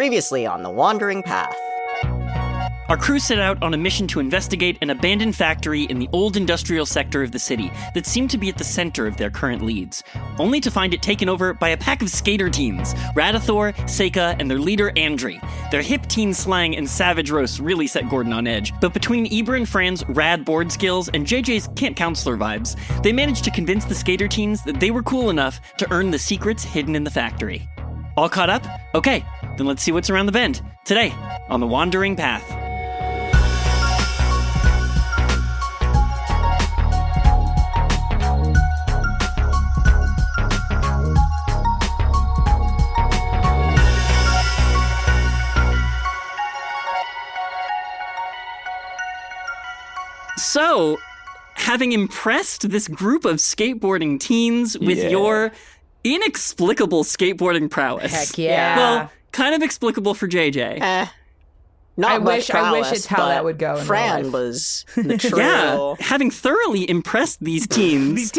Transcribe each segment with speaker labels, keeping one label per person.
Speaker 1: Previously on The Wandering Path.
Speaker 2: Our crew set out on a mission to investigate an abandoned factory in the old industrial sector of the city that seemed to be at the center of their current leads, only to find it taken over by a pack of skater teens, Radithor, Seika, and their leader Andri. Their hip teen slang and savage roasts really set Gordon on edge, but between Ibra and Fran's rad board skills and JJ's camp counselor vibes, they managed to convince the skater teens that they were cool enough to earn the secrets hidden in the factory. All caught up? Okay, then let's see what's around the bend, today on The Wandering Path. So, having impressed this group of skateboarding teens with your inexplicable skateboarding prowess.
Speaker 3: Heck yeah.
Speaker 2: Well, kind of explicable for JJ.
Speaker 1: I wish
Speaker 3: it's how that would go in
Speaker 1: Fran
Speaker 3: real life.
Speaker 1: was the true...
Speaker 2: Yeah, having thoroughly impressed these teens.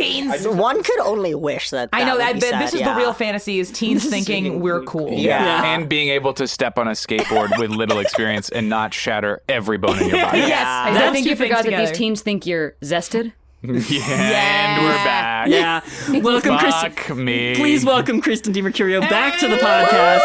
Speaker 1: One could only wish that
Speaker 3: I know
Speaker 1: would be
Speaker 3: that
Speaker 1: said,
Speaker 3: this is the real fantasy, is teens thinking we're cool.
Speaker 4: Yeah, and being able to step on a skateboard with little experience and not shatter every bone in your body.
Speaker 3: Yes,
Speaker 5: I think you forgot that these teens think you're zested.
Speaker 4: And we're back.
Speaker 2: Yeah. Welcome, Kristen.
Speaker 4: Fuck me.
Speaker 2: Please welcome Kristen DiMercurio back to the podcast.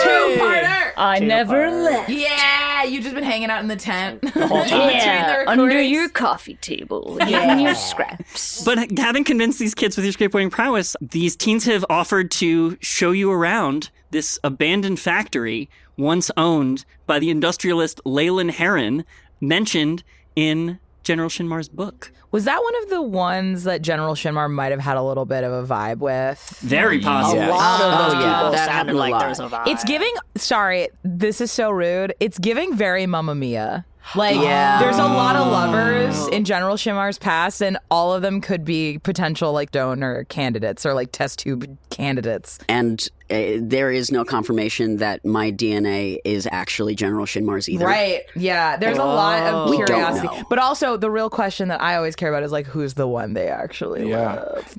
Speaker 3: Two-parter.
Speaker 5: I never left.
Speaker 3: Yeah, you've just been hanging out in the tent the whole time.
Speaker 5: Yeah, under your coffee table, eating your scraps.
Speaker 2: But having convinced these kids with your skateboarding prowess, these teens have offered to show you around this abandoned factory once owned by the industrialist Leyland Heron, mentioned in General Shinmar's book.
Speaker 3: Was that one of the ones that General Shinmar might have had a little bit of a vibe with?
Speaker 2: Very possible.
Speaker 1: A lot of those people
Speaker 6: that
Speaker 1: sounded
Speaker 6: happened a
Speaker 1: like
Speaker 6: lot.
Speaker 1: there was a vibe.
Speaker 3: It's giving, sorry, this is so rude. It's giving very Mamma Mia. Like,
Speaker 1: Yeah.
Speaker 3: there's a lot of lovers in General Shimar's past, and all of them could be potential, like, donor candidates or, like, test tube candidates.
Speaker 6: And there is no confirmation that my DNA is actually General Shinmar's either.
Speaker 3: Right. Yeah. There's a lot of
Speaker 6: We don't
Speaker 3: curiosity.
Speaker 6: know.
Speaker 3: But also, the real question that I always care about is, like, who's the one they actually love?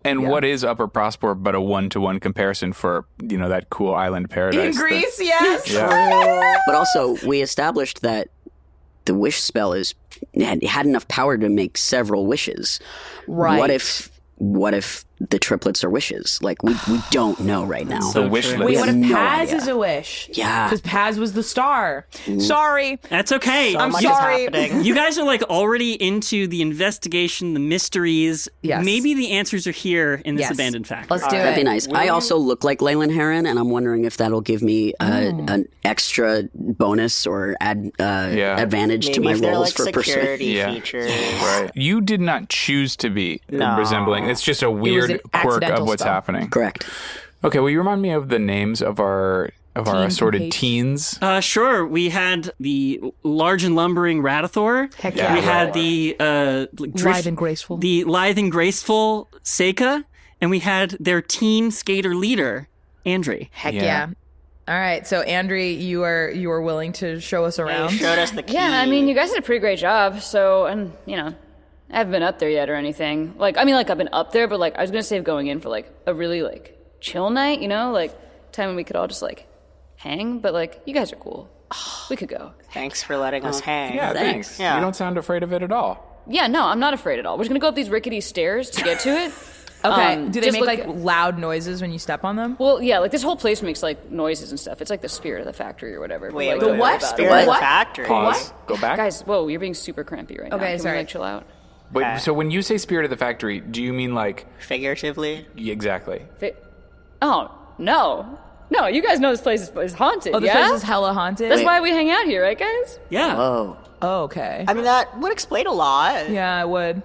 Speaker 4: And what is Upper Prospor but a one-to-one comparison for, that cool island paradise?
Speaker 3: In Greece, yes.
Speaker 6: But also, we established that the wish spell had enough power to make several wishes.
Speaker 3: Right.
Speaker 6: What if the triplets are wishes? Like, we don't know right now.
Speaker 4: The wish list.
Speaker 3: Wait, what if
Speaker 6: no
Speaker 3: Paz
Speaker 6: idea.
Speaker 3: is a wish?
Speaker 6: Yeah.
Speaker 3: Because Paz was the star. Sorry.
Speaker 2: That's okay.
Speaker 1: So
Speaker 3: I'm
Speaker 1: much
Speaker 3: sorry.
Speaker 1: is happening.
Speaker 2: You guys are like already into the investigation, the mysteries.
Speaker 3: Yes.
Speaker 2: Maybe the answers are here in this
Speaker 3: Yes.
Speaker 2: abandoned factory.
Speaker 3: Let's do
Speaker 6: That'd be
Speaker 3: it.
Speaker 6: nice. I also look like Leyland Heron, and I'm wondering if that'll give me an extra bonus or advantage to
Speaker 1: Maybe
Speaker 6: my
Speaker 1: if they're
Speaker 6: rolls
Speaker 1: like
Speaker 6: for
Speaker 1: security
Speaker 4: Yeah.
Speaker 1: features.
Speaker 4: Right. You did not choose to be resembling. It's just a
Speaker 3: an
Speaker 4: weird quirk
Speaker 3: accidental
Speaker 4: of what's
Speaker 3: spell.
Speaker 4: happening.
Speaker 6: Correct.
Speaker 4: Okay, well, you remind me of the names of our assorted
Speaker 3: Teens.
Speaker 4: teens.
Speaker 2: Sure. We had the large and lumbering Radithor.
Speaker 3: Heck
Speaker 4: Yeah.
Speaker 2: We
Speaker 3: yeah.
Speaker 2: had the
Speaker 3: Lithe and graceful.
Speaker 2: the lithe and graceful Seika, and we had their teen skater leader, Andri.
Speaker 3: Heck
Speaker 4: Yeah.
Speaker 3: yeah. All right, so Andri, you are willing to show us around?
Speaker 1: They showed us the key.
Speaker 5: Yeah, I mean, you guys did a pretty great job. So, and I haven't been up there yet or anything. I've been up there, but I was gonna save going in for a really chill night, time when we could all just hang. But you guys are cool. We could go.
Speaker 1: Thanks for letting us hang.
Speaker 4: Yeah, thanks.
Speaker 1: Yeah.
Speaker 4: You don't sound afraid of it at all.
Speaker 5: Yeah, no, I'm not afraid at all. We're just gonna go up these rickety stairs to get to it.
Speaker 3: Okay. Do they
Speaker 5: just
Speaker 3: make loud noises when you step on them?
Speaker 5: Well, yeah, this whole place makes noises and stuff. It's like the spirit of the factory or whatever.
Speaker 1: Wait,
Speaker 5: But,
Speaker 1: the
Speaker 5: don't
Speaker 3: what?
Speaker 5: worry about it.
Speaker 1: Spirit of the
Speaker 3: What?
Speaker 1: factory.
Speaker 4: Pause. Go back.
Speaker 5: Guys, whoa, you're being super crampy right now.
Speaker 3: Okay,
Speaker 5: Can
Speaker 3: sorry.
Speaker 5: we chill out?
Speaker 4: Wait, so when you say spirit of the factory, do you mean
Speaker 1: Figuratively.
Speaker 4: exactly?
Speaker 5: Oh, no. No, you guys know this place is haunted,
Speaker 3: Oh, this
Speaker 5: yeah?
Speaker 3: place is hella haunted?
Speaker 5: That's why we hang out here, right, guys?
Speaker 2: Yeah.
Speaker 6: Oh.
Speaker 3: Oh, okay.
Speaker 1: I mean, that would explain a lot.
Speaker 3: Yeah, I would.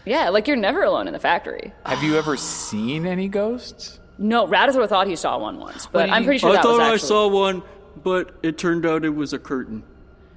Speaker 5: Yeah, you're never alone in the factory.
Speaker 4: Have you ever seen any ghosts?
Speaker 5: No, Radithor thought he saw one once, but I'm pretty sure
Speaker 2: I
Speaker 5: that was
Speaker 2: thought I
Speaker 5: actually...
Speaker 2: saw one, but it turned out it was a curtain.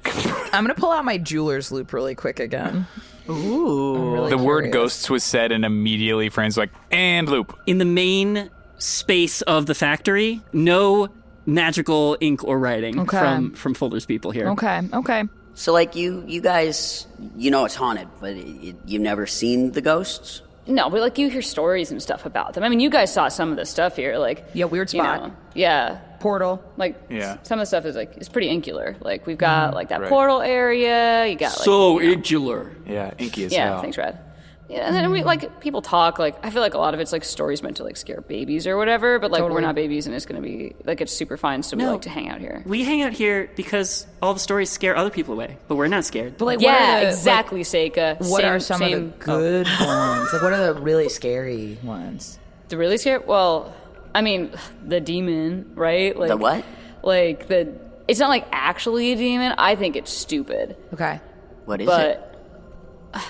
Speaker 3: I'm going to pull out my jeweler's loop really quick again.
Speaker 1: Ooh.
Speaker 4: The word ghosts was said, and immediately Fran's like, and loop.
Speaker 2: In the main space of the factory, no magical ink or writing
Speaker 3: Okay.
Speaker 2: from Fuller's people here.
Speaker 3: Okay.
Speaker 6: So, you guys, it's haunted, but you've never seen the ghosts?
Speaker 5: No, but like you hear stories and stuff about them. I mean, you guys saw some of the stuff here, like
Speaker 3: weird spot.
Speaker 5: Yeah.
Speaker 3: Portal.
Speaker 5: Like some of the stuff is like it's pretty insular. Like we've got like that
Speaker 4: right.
Speaker 5: portal area. You got like
Speaker 2: So insular.
Speaker 4: Yeah, inky as
Speaker 5: Yeah,
Speaker 4: hell.
Speaker 5: thanks, Brad. Yeah, and then we like people talk. Like I feel like a lot of it's like stories meant to like scare babies or whatever. But like we're not babies, and it's gonna be like it's super fine. So we like to hang out here.
Speaker 2: We hang out here because all the stories scare other people away, but we're not scared.
Speaker 3: But like,
Speaker 5: Yeah, exactly, Seika.
Speaker 3: What
Speaker 5: Same-
Speaker 3: are some of the
Speaker 5: same-
Speaker 3: good ones? Like, what are the really scary ones?
Speaker 5: The really scary? Well, I mean, the demon, right? Like
Speaker 6: The what?
Speaker 5: Like it's not like actually a demon. I think it's stupid.
Speaker 3: Okay.
Speaker 6: What is it?
Speaker 5: But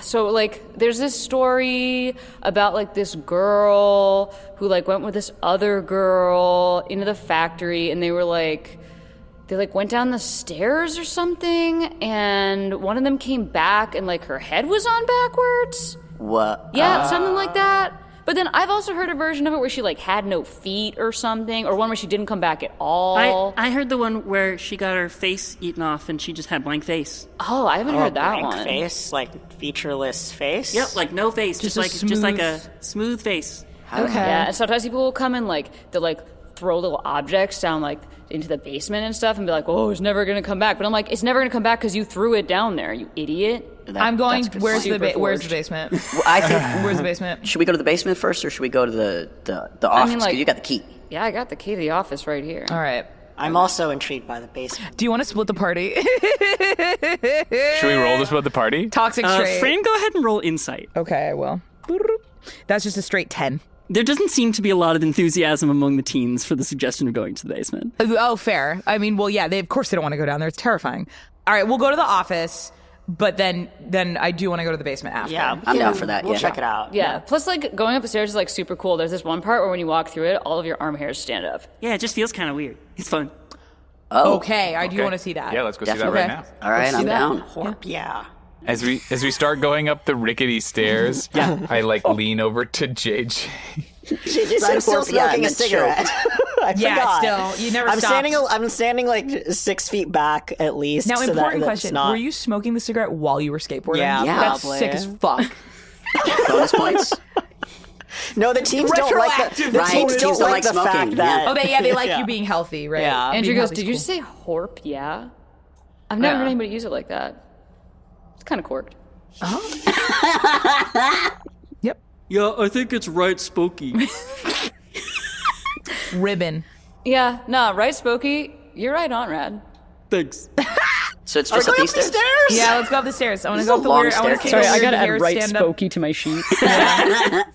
Speaker 5: so like there's this story about like this girl who like went with this other girl into the factory, and they went down the stairs or something, and one of them came back and like her head was on backwards.
Speaker 6: What?
Speaker 5: Yeah, something like that. But then I've also heard a version of it where she like had no feet or something, or one where she didn't come back at all.
Speaker 2: I heard the one where she got her face eaten off and she just had blank face.
Speaker 5: Oh, I haven't heard that
Speaker 1: Blank
Speaker 5: one.
Speaker 1: face, like featureless face.
Speaker 2: Yep, like no face, just like a smooth face.
Speaker 3: Okay.
Speaker 5: Yeah, and sometimes people will come and like they'll like throw little objects down like into the basement and stuff and be like, "Oh, it's never gonna come back." But I'm like, "It's never gonna come back because you threw it down there, you idiot."
Speaker 3: I'm going.
Speaker 6: That's good
Speaker 3: Where's
Speaker 6: point.
Speaker 3: the basement?
Speaker 6: I think.
Speaker 3: Where's the basement?
Speaker 6: Should we go to the basement first, or should we go to the office? 'Cause
Speaker 5: like-
Speaker 6: you got the key.
Speaker 5: Yeah, I got the key to the office right here.
Speaker 3: All right.
Speaker 1: I'm also intrigued by the basement.
Speaker 3: Do you want to split the party?
Speaker 4: Should we roll this about the party?
Speaker 3: Toxic straight.
Speaker 2: Fran, go ahead and roll insight.
Speaker 3: Okay, I will. That's just a straight 10.
Speaker 2: There doesn't seem to be a lot of enthusiasm among the teens for the suggestion of going to the basement.
Speaker 3: Oh, fair. I mean, well, yeah, of course they don't want to go down there. It's terrifying. All right, we'll go to the office, but then I do want to go to the basement after.
Speaker 1: Yeah,
Speaker 6: I'm down for that,
Speaker 1: We'll
Speaker 6: yeah.
Speaker 1: check it out.
Speaker 5: Yeah. Plus, like going up the stairs is like super cool. There's this one part where when you walk through it, all of your arm hairs stand up.
Speaker 2: Yeah, it just feels kind of weird. It's fun.
Speaker 6: Oh,
Speaker 3: Okay, I do want to see that.
Speaker 4: Yeah, let's go see that
Speaker 6: definitely.
Speaker 4: right now.
Speaker 6: All right, I'm down.
Speaker 1: Yeah.
Speaker 4: As we start going up the rickety stairs, I like lean over to JJ.
Speaker 1: I'm still smoking a cigarette. I
Speaker 3: Yeah,
Speaker 1: forgot.
Speaker 3: still. You never
Speaker 1: I'm
Speaker 3: stopped.
Speaker 1: I'm standing like 6 feet back at least.
Speaker 3: Now,
Speaker 1: so
Speaker 3: important
Speaker 1: that's
Speaker 3: question.
Speaker 1: Not...
Speaker 3: Were you smoking the cigarette while you were skateboarding?
Speaker 1: Yeah,
Speaker 3: That's
Speaker 1: probably.
Speaker 3: sick as fuck.
Speaker 6: Bonus points.
Speaker 1: No, the teams don't like
Speaker 3: Retroactive.
Speaker 1: the
Speaker 6: Right,
Speaker 1: teams don't like the
Speaker 6: smoking,
Speaker 1: fact
Speaker 6: yeah.
Speaker 1: that.
Speaker 3: Oh, they like
Speaker 1: Yeah.
Speaker 3: you being healthy, right?
Speaker 1: Yeah.
Speaker 5: Andrew
Speaker 3: Being
Speaker 5: goes,
Speaker 3: healthy's
Speaker 5: "Did you
Speaker 3: cool.
Speaker 5: just say horp? Yeah." I've never heard anybody use it like that. It's kind of corked.
Speaker 3: Yep.
Speaker 2: Yeah, I think it's right spooky.
Speaker 3: Ribbon.
Speaker 5: Yeah, nah, right, Spooky? You're right on, Rad.
Speaker 2: Thanks.
Speaker 6: So it's
Speaker 1: Are we
Speaker 6: just up
Speaker 1: going
Speaker 6: these
Speaker 1: up these
Speaker 6: stairs.
Speaker 1: stairs?
Speaker 3: Yeah, let's go up the stairs. I want to
Speaker 6: This
Speaker 3: go
Speaker 6: is
Speaker 3: up the
Speaker 6: a long
Speaker 3: weird. I want to see
Speaker 6: staircase.
Speaker 3: the
Speaker 5: Sorry, I
Speaker 3: weird
Speaker 5: gotta add
Speaker 3: hair
Speaker 5: right
Speaker 3: stand up.
Speaker 5: Spooky to my sheet.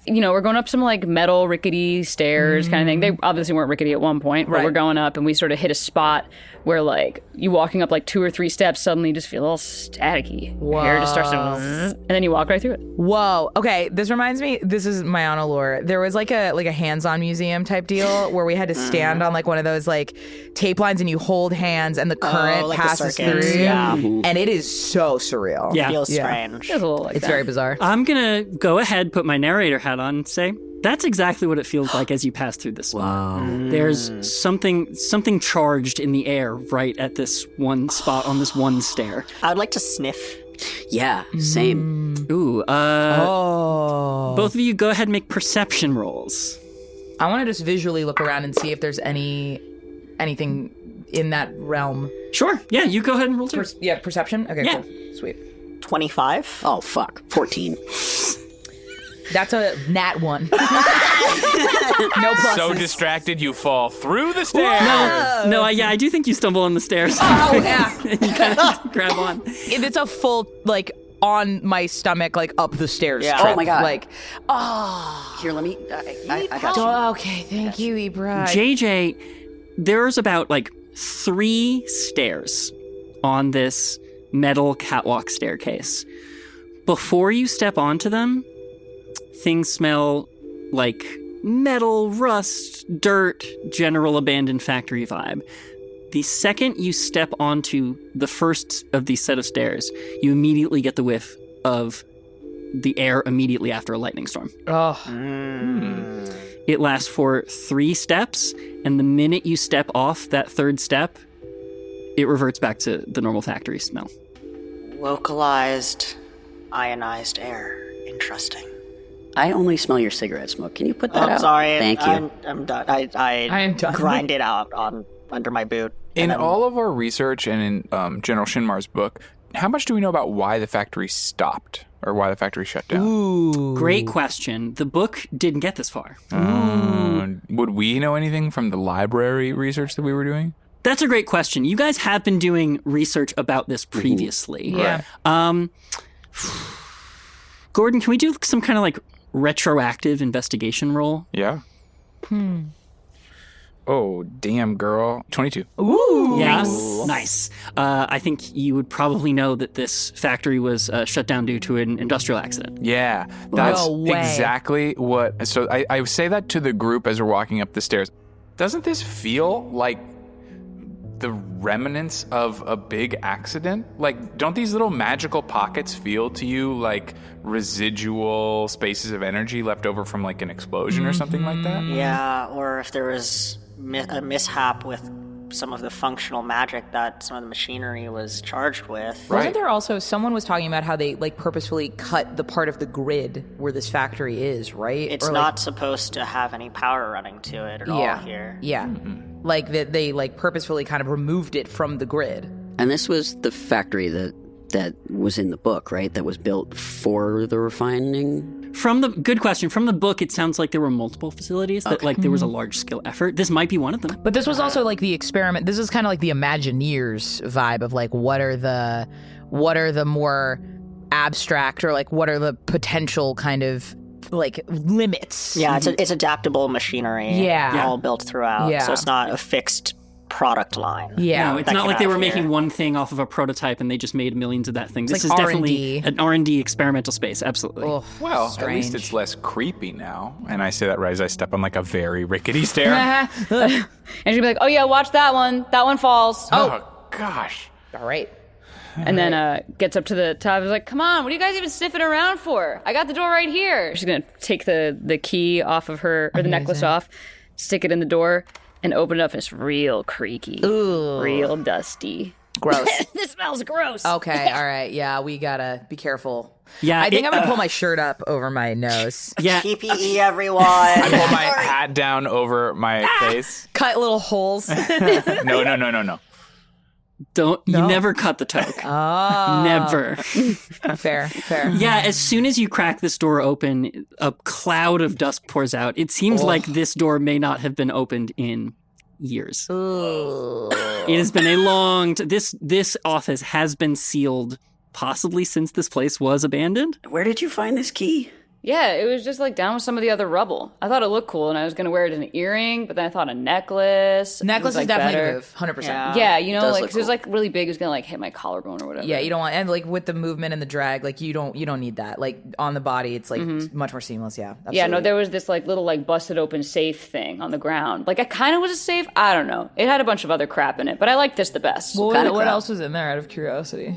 Speaker 5: You know, we're going up some like metal rickety stairs kind of thing. They obviously weren't rickety at one point, but
Speaker 3: Right.
Speaker 5: we're going up and we sort of hit a spot where like you walking up like 2 or 3 steps suddenly just feel all staticky. Your hair just starts to zzz, and then you walk right through it.
Speaker 3: Whoa. Okay, this reminds me. This is my own lore. There was like a hands-on museum type deal where we had to stand on like one of those like tape lines, and you hold hands, and the current
Speaker 1: like the
Speaker 3: passes
Speaker 1: circuits,
Speaker 3: through.
Speaker 1: yeah.
Speaker 3: And it is so surreal.
Speaker 2: Yeah.
Speaker 1: Feels
Speaker 3: Yeah.
Speaker 1: strange.
Speaker 5: It's a little like
Speaker 3: It's
Speaker 5: that.
Speaker 3: very bizarre.
Speaker 2: I'm gonna go ahead, put my narrator hat on, and say that's exactly what it feels like as you pass through this spot. There's something charged in the air right at this one spot on this one stair.
Speaker 1: I would like to sniff.
Speaker 6: Yeah, same.
Speaker 2: Ooh,
Speaker 3: Oh.
Speaker 2: both of you go ahead and make perception rolls.
Speaker 3: I want to just visually look around and see if there's anything in that realm.
Speaker 2: Sure. Yeah, you go ahead and roll too.
Speaker 3: Perception? Okay,
Speaker 2: Yeah.
Speaker 3: cool. Sweet.
Speaker 1: 25.
Speaker 6: Oh fuck, 14.
Speaker 3: That's a nat 1. No pluses.
Speaker 4: So distracted you fall through the stairs.
Speaker 2: No, I do think you stumble on the stairs.
Speaker 3: Oh, yeah.
Speaker 2: You kind of grab on.
Speaker 3: If it's a full, like, on my stomach, like, up the stairs
Speaker 1: Yeah.
Speaker 3: trip.
Speaker 6: Oh my God.
Speaker 3: Like,
Speaker 6: Here, let me. I got you.
Speaker 3: oh, okay, thank you, Ibra.
Speaker 2: JJ, there's about like 3 stairs on this metal catwalk staircase. Before you step onto them, things smell like metal, rust, dirt, general abandoned factory vibe. The second you step onto the first of these set of stairs, you immediately get the whiff of the air immediately after a lightning storm.
Speaker 3: Oh,
Speaker 2: It lasts for 3 steps, and the minute you step off that 3rd step, it reverts back to the normal factory smell.
Speaker 1: Localized ionized air. Interesting.
Speaker 6: I only smell your cigarette smoke. Can you put that out?
Speaker 1: I'm sorry.
Speaker 6: Thank you.
Speaker 1: I'm done. I
Speaker 3: am done.
Speaker 1: grind it out under my boot.
Speaker 4: In all of our research and in General Shinmar's book, how much do we know about why the factory stopped or why the factory shut down?
Speaker 3: Ooh.
Speaker 2: Great question. The book didn't get this far.
Speaker 4: Would we know anything from the library research that we were doing?
Speaker 2: That's a great question. You guys have been doing research about this previously.
Speaker 3: Yeah.
Speaker 2: Gordon, can we do some kind of like retroactive investigation roll?
Speaker 4: Yeah. Oh, damn, girl. 22.
Speaker 3: Ooh.
Speaker 2: Yeah. Nice. I think you would probably know that this factory was shut down due to an industrial accident.
Speaker 4: Yeah, that's
Speaker 3: No way.
Speaker 4: exactly what. So I say that to the group as we're walking up the stairs. Doesn't this feel like the remnants of a big accident? Like, don't these little magical pockets feel to you like residual spaces of energy left over from like an explosion or something like that?
Speaker 1: Yeah, or if there was a mishap with some of the functional magic that some of the machinery was charged with.
Speaker 3: Wasn't there also, someone was talking about how they like purposefully cut the part of the grid where this factory is, right?
Speaker 1: It's
Speaker 3: Or,
Speaker 1: not supposed to have any power running to it at all here.
Speaker 3: Yeah. Like that they like purposefully kind of removed it from the grid.
Speaker 6: And this was the factory that was in the book, right? That was built for the refining?
Speaker 2: Good question. From the book, it sounds like there were multiple facilities that like there was a large scale effort. This might be one of them.
Speaker 3: But this was also like the experiment. This is kind of like the Imagineers vibe of like what are the more abstract or like what are the potential kind of like limits.
Speaker 1: Yeah, it's adaptable machinery.
Speaker 3: Yeah.
Speaker 1: All built throughout.
Speaker 3: Yeah.
Speaker 1: So it's not a fixed product line.
Speaker 3: Yeah.
Speaker 2: No, it's
Speaker 1: that
Speaker 2: not
Speaker 1: came
Speaker 2: like they
Speaker 1: out
Speaker 2: were
Speaker 1: of
Speaker 2: making
Speaker 1: here.
Speaker 2: one thing off of a prototype and they just made millions of that thing. This
Speaker 3: like
Speaker 2: is definitely
Speaker 3: R&D.
Speaker 2: an R&D experimental space. Absolutely.
Speaker 3: Ugh,
Speaker 4: Well, at
Speaker 3: strange.
Speaker 4: least it's less creepy now. And I say that right as I step on like a very rickety stair.
Speaker 5: And she'd be like, "Oh yeah, watch that one. That one falls."
Speaker 4: Oh, gosh.
Speaker 3: All right.
Speaker 5: And then gets up to the top. Is like, "Come on, what are you guys even sniffing around for? I got the door right here." She's gonna take the key off of her, or the necklace off, stick it in the door, and open it up. And it's real creaky, real dusty.
Speaker 3: Gross.
Speaker 5: This smells gross.
Speaker 3: Okay, all right. Yeah, we gotta be careful.
Speaker 2: Yeah,
Speaker 3: I think I'm gonna pull my shirt up over my nose.
Speaker 2: Yeah.
Speaker 1: PPE, everyone.
Speaker 4: I pull my hat down over my face.
Speaker 3: Cut little holes.
Speaker 4: No.
Speaker 2: You never cut the toke. Never.
Speaker 3: Fair.
Speaker 2: Yeah, as soon as you crack this door open, a cloud of dust pours out. It seems like this door may not have been opened in years. It has been a long this office has been sealed possibly since this place was abandoned.
Speaker 6: Where did you find this key?
Speaker 5: Yeah, it was just like down with some of the other rubble. I thought it looked cool, and I was gonna wear it as an earring, but then I thought a necklace.
Speaker 3: Necklace
Speaker 5: was,
Speaker 3: is
Speaker 5: like,
Speaker 3: definitely
Speaker 5: better.
Speaker 3: a move, 100%.
Speaker 5: Yeah, you know,
Speaker 6: Does
Speaker 5: like
Speaker 6: look
Speaker 5: 'cause it was
Speaker 6: cool.
Speaker 5: like really big. It was gonna like hit my collarbone or whatever.
Speaker 3: Yeah, you don't want, and like with the movement and the drag, like you don't need that. Like on the body, it's like much more seamless. Yeah, absolutely.
Speaker 5: Yeah, no, there was this like little like busted open safe thing on the ground. Like it kind of was a safe. I don't know. It had a bunch of other crap in it, but I liked this the best.
Speaker 3: What else was in there? Out of curiosity,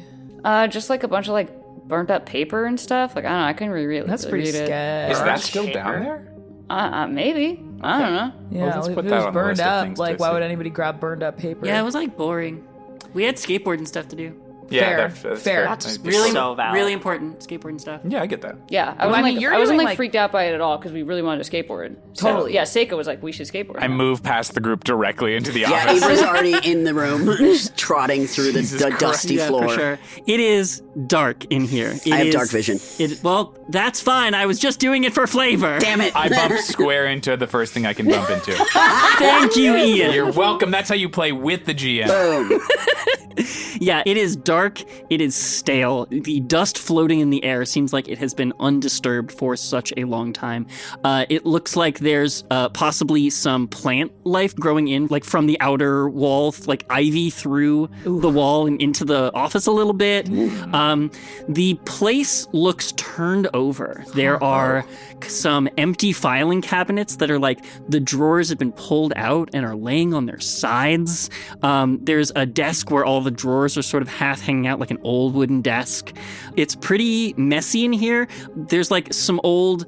Speaker 5: Just like a bunch of like burnt up paper and stuff. Like I don't know. I couldn't really read it.
Speaker 3: that's pretty
Speaker 5: read
Speaker 3: sketchy.
Speaker 4: Is that still down there?
Speaker 5: Maybe. I don't know.
Speaker 3: Yeah,
Speaker 4: let's
Speaker 3: if
Speaker 4: put
Speaker 3: it
Speaker 4: that
Speaker 3: was
Speaker 4: on the
Speaker 3: burned
Speaker 4: list of
Speaker 3: up,
Speaker 4: things
Speaker 3: like
Speaker 4: to
Speaker 3: why
Speaker 4: see.
Speaker 3: would anybody grab burned up paper?
Speaker 2: Yeah, it was like boring. We had skateboard and stuff to do.
Speaker 4: Yeah,
Speaker 3: Fair.
Speaker 4: that's
Speaker 3: Fair.
Speaker 1: That's
Speaker 2: Really,
Speaker 1: so valid.
Speaker 2: really important skateboarding stuff.
Speaker 4: Yeah, I get that.
Speaker 5: Yeah, I
Speaker 3: Well, I
Speaker 5: wasn't
Speaker 3: mean,
Speaker 5: like,
Speaker 3: you're
Speaker 5: I wasn't
Speaker 3: doing,
Speaker 5: like
Speaker 3: like-
Speaker 5: freaked out by it at all because we really wanted to skateboard. So,
Speaker 3: Totally.
Speaker 5: yeah, Seiko was like, we should skateboard.
Speaker 4: I move past the group directly into the
Speaker 6: Yeah,
Speaker 4: office.
Speaker 6: Ibra's already in the room, just trotting through the
Speaker 4: Christ.
Speaker 6: dusty
Speaker 2: Yeah,
Speaker 6: floor.
Speaker 2: for sure. It is dark in here.
Speaker 6: I have dark vision.
Speaker 2: Well, that's fine. I was just doing it for flavor.
Speaker 6: Damn it!
Speaker 4: I bump square into the first thing I can bump into.
Speaker 2: Thank you, Ian.
Speaker 4: You're welcome. That's how you play with the GM.
Speaker 6: Boom.
Speaker 2: Yeah, it is dark. It is stale. The dust floating in the air seems like it has been undisturbed for such a long time. It looks like there's possibly some plant life growing in, like from the outer wall, like ivy through the wall and into the office a little bit. The place looks turned over. There are some empty filing cabinets that are like the drawers have been pulled out and are laying on their sides. There's a desk where all the drawers are sort of half hanging out like an old wooden desk. It's pretty messy in here. There's like some old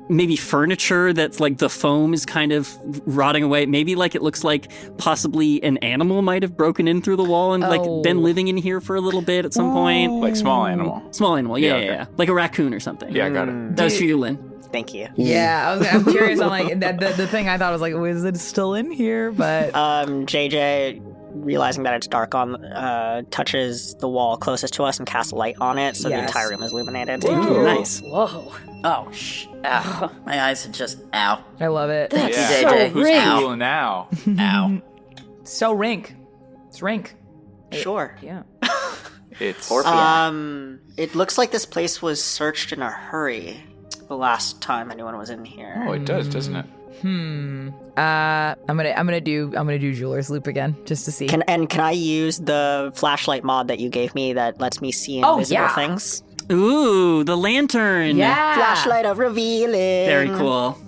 Speaker 2: maybe furniture that's like the foam is kind of rotting away. Maybe like it looks like possibly an animal might have broken in through the wall and like been living in here for a little bit at some point.
Speaker 4: Like small animal.
Speaker 2: Small animal, yeah,
Speaker 4: Yeah, okay.
Speaker 2: yeah. Like a raccoon or something.
Speaker 4: Yeah, I got it.
Speaker 2: That was for you, Lynn.
Speaker 1: Thank you.
Speaker 3: Yeah, I'm curious on like the thing I thought was like, is it still in here? But
Speaker 1: JJ, realizing that it's dark touches the wall closest to us and casts a light on it, so the entire room is illuminated.
Speaker 2: Ooh, nice.
Speaker 5: Whoa.
Speaker 6: Oh, ow. My eyes are just, ow.
Speaker 3: I love it.
Speaker 5: That's
Speaker 6: Yeah.
Speaker 5: so
Speaker 4: Who's
Speaker 5: rink.
Speaker 4: cool now?
Speaker 6: Ow.
Speaker 3: So Rink. It's Rink.
Speaker 1: Sure.
Speaker 3: Yeah.
Speaker 4: It's
Speaker 1: It looks like this place was searched in a hurry the last time anyone was in here.
Speaker 4: it does, doesn't it?
Speaker 3: I'm gonna do Jeweler's Loop again just to see.
Speaker 1: Can I use the flashlight mod that you gave me that lets me see invisible things?
Speaker 2: Ooh, the lantern.
Speaker 3: Yeah.
Speaker 1: Flashlight of revealing.
Speaker 2: Very cool.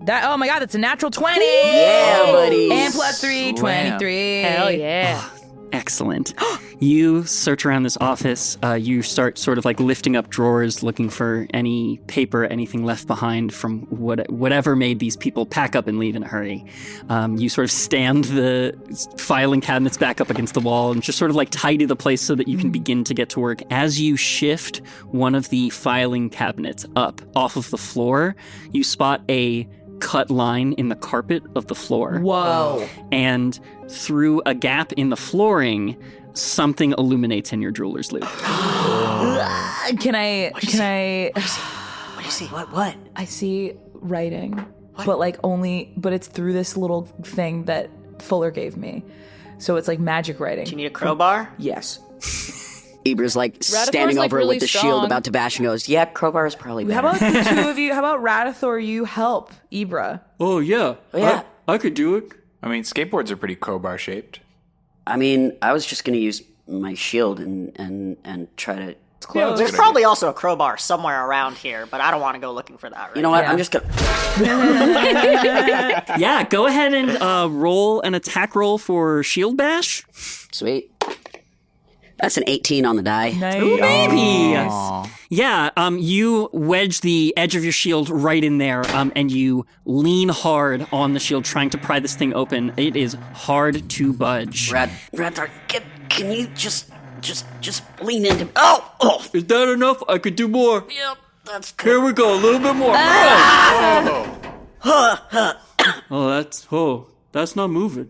Speaker 3: That. Oh my God, that's a natural 20.
Speaker 6: Yeah, buddy.
Speaker 3: And plus 3, 23.
Speaker 5: Hell yeah.
Speaker 2: Excellent. You search around this office. You start sort of like lifting up drawers, looking for any paper, anything left behind from whatever made these people pack up and leave in a hurry. You sort of stand the filing cabinets back up against the wall and just sort of like tidy the place so that you can begin to get to work. As you shift one of the filing cabinets up off of the floor, you spot a cut line in the carpet of the floor.
Speaker 3: Whoa.
Speaker 2: And through a gap in the flooring, something illuminates in your jeweler's loop.
Speaker 3: Can I?
Speaker 1: What do you see? What?
Speaker 3: I see writing, but it's through this little thing that Fuller gave me. So it's like magic writing.
Speaker 1: Do you need a crowbar?
Speaker 3: Yes.
Speaker 6: Ibra's like standing
Speaker 5: like,
Speaker 6: over
Speaker 5: really
Speaker 6: with the
Speaker 5: strong.
Speaker 6: shield about to bash and goes, yeah, crowbar is probably better.
Speaker 3: How about the two of you? How about Radithor? You help Ibra.
Speaker 2: Oh, yeah.
Speaker 6: Yeah.
Speaker 2: I could do it.
Speaker 4: I mean, skateboards are pretty crowbar shaped.
Speaker 6: I mean, I was just going to use my shield and try to...
Speaker 3: Close.
Speaker 1: There's probably also a crowbar somewhere around here, but I don't want to go looking for that right
Speaker 6: You know what?
Speaker 3: Yeah.
Speaker 6: I'm just going to...
Speaker 2: Yeah, go ahead and roll an attack roll for shield bash.
Speaker 6: Sweet. That's an 18 on the die.
Speaker 3: Nice.
Speaker 2: Ooh, baby. Yeah, you wedge the edge of your shield right in there, and you lean hard on the shield, trying to pry this thing open. It is hard to budge.
Speaker 6: Radar, can you just lean into... Oh!
Speaker 2: Is that enough? I could do more.
Speaker 6: Yep, that's good.
Speaker 2: Here we go, a little bit more. That's not moving.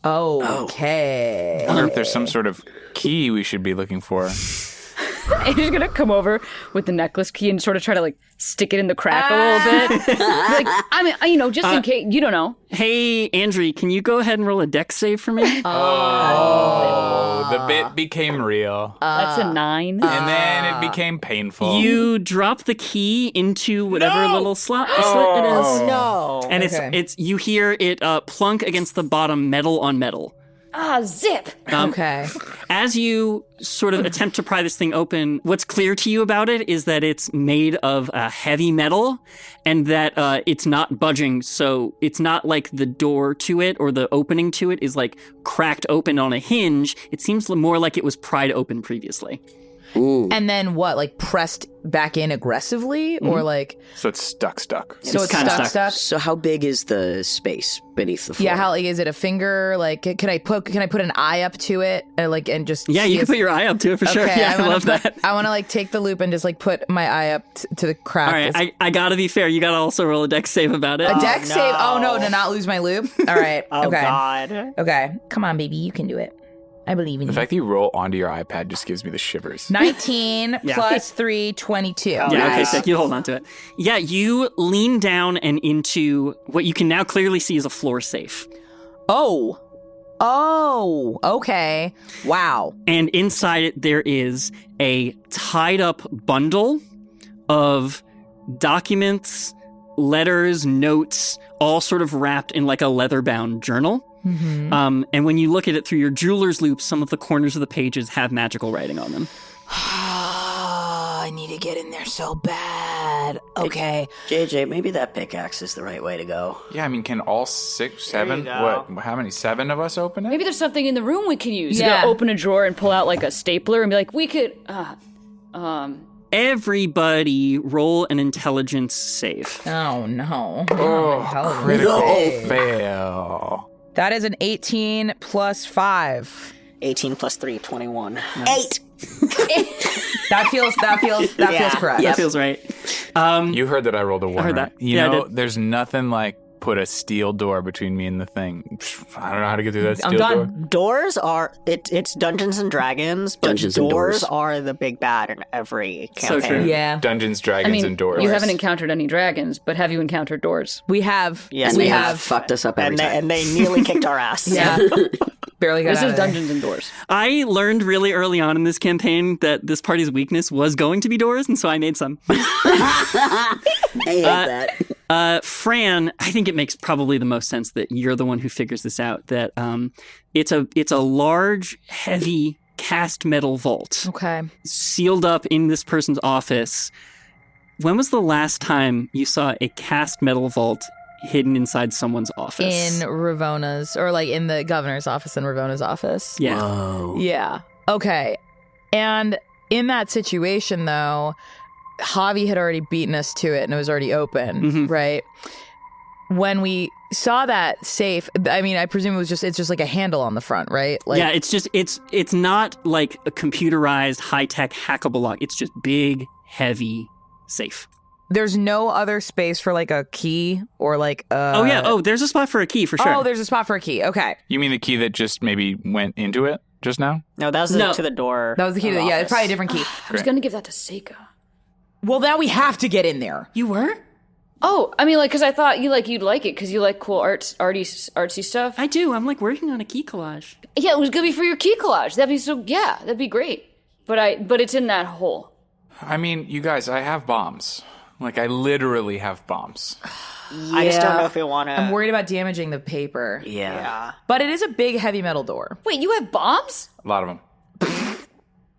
Speaker 3: Okay.
Speaker 4: I wonder if there's some sort of key we should be looking for.
Speaker 5: And he's gonna come over with the necklace key and sort of try to like stick it in the crack a little bit. Like, I mean, just in case, you don't know.
Speaker 2: Hey, Andrew, can you go ahead and roll a dex save for me?
Speaker 4: Oh, the bit became real.
Speaker 5: That's a 9.
Speaker 4: And then it became painful.
Speaker 2: You drop the key into whatever little slit it is.
Speaker 1: No.
Speaker 2: And it's you hear it plunk against the bottom, metal on metal.
Speaker 5: Ah, zip.
Speaker 3: Okay.
Speaker 2: As you sort of attempt to pry this thing open, what's clear to you about it is that it's made of heavy metal and that it's not budging. So it's not like the door to it or the opening to it is like cracked open on a hinge. It seems more like it was pried open previously.
Speaker 6: Ooh.
Speaker 3: And then what? Like pressed back in aggressively, or like?
Speaker 4: So it's stuck.
Speaker 3: So it's
Speaker 2: kinda
Speaker 3: stuck.
Speaker 6: So how big is the space beneath the floor?
Speaker 3: Yeah. How like is it a finger? Like can I put an eye up to it? And just
Speaker 2: Yeah,
Speaker 3: see
Speaker 2: you can put your eye up to it for sure.
Speaker 3: Okay,
Speaker 2: Yeah, I love that.
Speaker 3: I want to like take the loop and just like put my eye up to the crack.
Speaker 2: All right, I gotta be fair. You gotta also roll a dex save about it.
Speaker 3: A dex
Speaker 1: no.
Speaker 3: save. Oh no, to not lose my loop. All right.
Speaker 1: Oh,
Speaker 3: okay.
Speaker 1: God.
Speaker 3: Okay. Come on, baby, you can do it. I believe in
Speaker 4: The
Speaker 3: you.
Speaker 4: fact that you roll onto your iPad just gives me the shivers.
Speaker 3: 19 plus 3, 22.
Speaker 2: Yeah, okay,
Speaker 1: Nice.
Speaker 2: sick. You hold on to it. Yeah, you lean down and into what you can now clearly see is a floor safe.
Speaker 3: Oh, okay. Wow.
Speaker 2: And inside it, there is a tied up bundle of documents, letters, notes, all sort of wrapped in like a leather bound journal.
Speaker 3: Mm-hmm.
Speaker 2: And when you look at it through your jeweler's loop, some of the corners of the pages have magical writing on them.
Speaker 3: I need to get in there so bad. Okay.
Speaker 6: JJ, maybe that pickaxe is the right way to go.
Speaker 4: Yeah, I mean, can all 6, 7,
Speaker 1: go.
Speaker 4: what? How many? 7 of us open it?
Speaker 5: Maybe there's something in the room we can use.
Speaker 3: Yeah.
Speaker 5: You gotta open a drawer and pull out like a stapler and be like, we could,
Speaker 2: Everybody roll an intelligence save.
Speaker 3: Oh, no.
Speaker 4: Oh, critical fail.
Speaker 3: That is an 18 plus 5.
Speaker 1: 18 plus 3, 21.
Speaker 6: 8.
Speaker 3: That feels correct.
Speaker 2: That feels right.
Speaker 4: You heard that I rolled a 1.
Speaker 2: I heard that.
Speaker 4: Right? You
Speaker 2: Yeah, I
Speaker 4: know,
Speaker 2: did.
Speaker 4: there's nothing like put a steel door between me and the thing. I don't know how to get through that
Speaker 3: I'm
Speaker 4: steel door.
Speaker 3: done.
Speaker 1: Doors are it's Dungeons and Dragons, but
Speaker 6: Dungeons and
Speaker 1: doors
Speaker 6: doors.
Speaker 1: are the big bad in every
Speaker 2: So
Speaker 1: campaign.
Speaker 2: true.
Speaker 3: Yeah,
Speaker 4: Dungeons,
Speaker 5: I
Speaker 4: Dragons,
Speaker 5: mean,
Speaker 4: and doors.
Speaker 5: you haven't encountered any dragons, but have you encountered doors?
Speaker 3: we have.
Speaker 1: Yes,
Speaker 6: And
Speaker 1: we
Speaker 6: they
Speaker 1: have.
Speaker 6: have fucked us up every
Speaker 1: And
Speaker 6: time.
Speaker 1: they nearly kicked our ass.
Speaker 3: Yeah. Barely got
Speaker 5: This
Speaker 3: out
Speaker 5: is
Speaker 3: of there.
Speaker 5: Dungeons and Doors.
Speaker 2: I learned really early on in this campaign that this party's weakness was going to be doors, and so I made some.
Speaker 6: I hate that.
Speaker 2: Fran, I think it makes probably the most sense that you're the one who figures this out. That it's a large, heavy cast metal vault
Speaker 3: Okay.
Speaker 2: sealed up in this person's office. When was the last time you saw a cast metal vault hidden inside someone's office?
Speaker 3: In Ravona's, or like in the governor's office in Ravona's office.
Speaker 2: Yeah.
Speaker 6: Whoa.
Speaker 3: Yeah. Okay. And in that situation, though, Javi had already beaten us to it and it was already open, right? When we saw that safe, I mean, I presume it's just like a handle on the front, right? Like,
Speaker 2: Yeah, it's not like a computerized high-tech hackable lock. It's just big, heavy, safe.
Speaker 3: there's no other space for like a key or like a...
Speaker 2: Oh yeah, there's a spot for a key for sure.
Speaker 3: Oh, there's a spot for a key. Okay.
Speaker 4: You mean the key that just maybe went into it just now?
Speaker 1: No, that was to the door.
Speaker 3: That was the key to
Speaker 1: of
Speaker 3: the... Yeah, it's
Speaker 1: office.
Speaker 3: probably a different key.
Speaker 5: I was gonna give that to Seika.
Speaker 3: Well, now we have to get in there.
Speaker 2: You were?
Speaker 5: Oh, I mean, like, because I thought you'd like it because you like cool artsy stuff.
Speaker 2: I do. I'm like working on a key collage.
Speaker 5: Yeah, it was gonna be for your key collage. That'd be so. Yeah, that'd be great. But it's in that hole.
Speaker 4: I mean, you guys, I have bombs. Like, I literally have bombs.
Speaker 1: I just don't know if we want to.
Speaker 3: I'm worried about damaging the paper.
Speaker 1: Yeah.
Speaker 3: But it is a big, heavy metal door.
Speaker 5: Wait, you have bombs?
Speaker 4: A lot of them.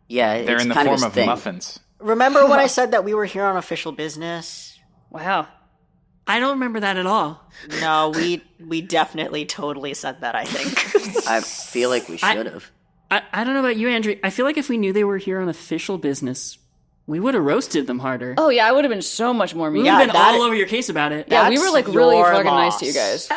Speaker 6: Yeah,
Speaker 4: They're
Speaker 6: it's
Speaker 4: in the
Speaker 6: kind
Speaker 4: form
Speaker 6: of,
Speaker 4: of
Speaker 6: his thing.
Speaker 4: muffins.
Speaker 1: Remember when I said that we were here on official business?
Speaker 5: Wow.
Speaker 2: I don't remember that at all.
Speaker 1: No, we definitely totally said that, I think.
Speaker 6: I feel like we should have.
Speaker 2: I don't know about you, Andrew. I feel like if we knew they were here on official business, we would have roasted them harder.
Speaker 5: Oh yeah, I would have been so much more mean.
Speaker 2: we would have
Speaker 1: yeah,
Speaker 2: been
Speaker 1: that-
Speaker 2: all over your case about it.
Speaker 5: Yeah, we were like really
Speaker 1: your
Speaker 5: fucking nice
Speaker 1: loss.
Speaker 5: to you guys.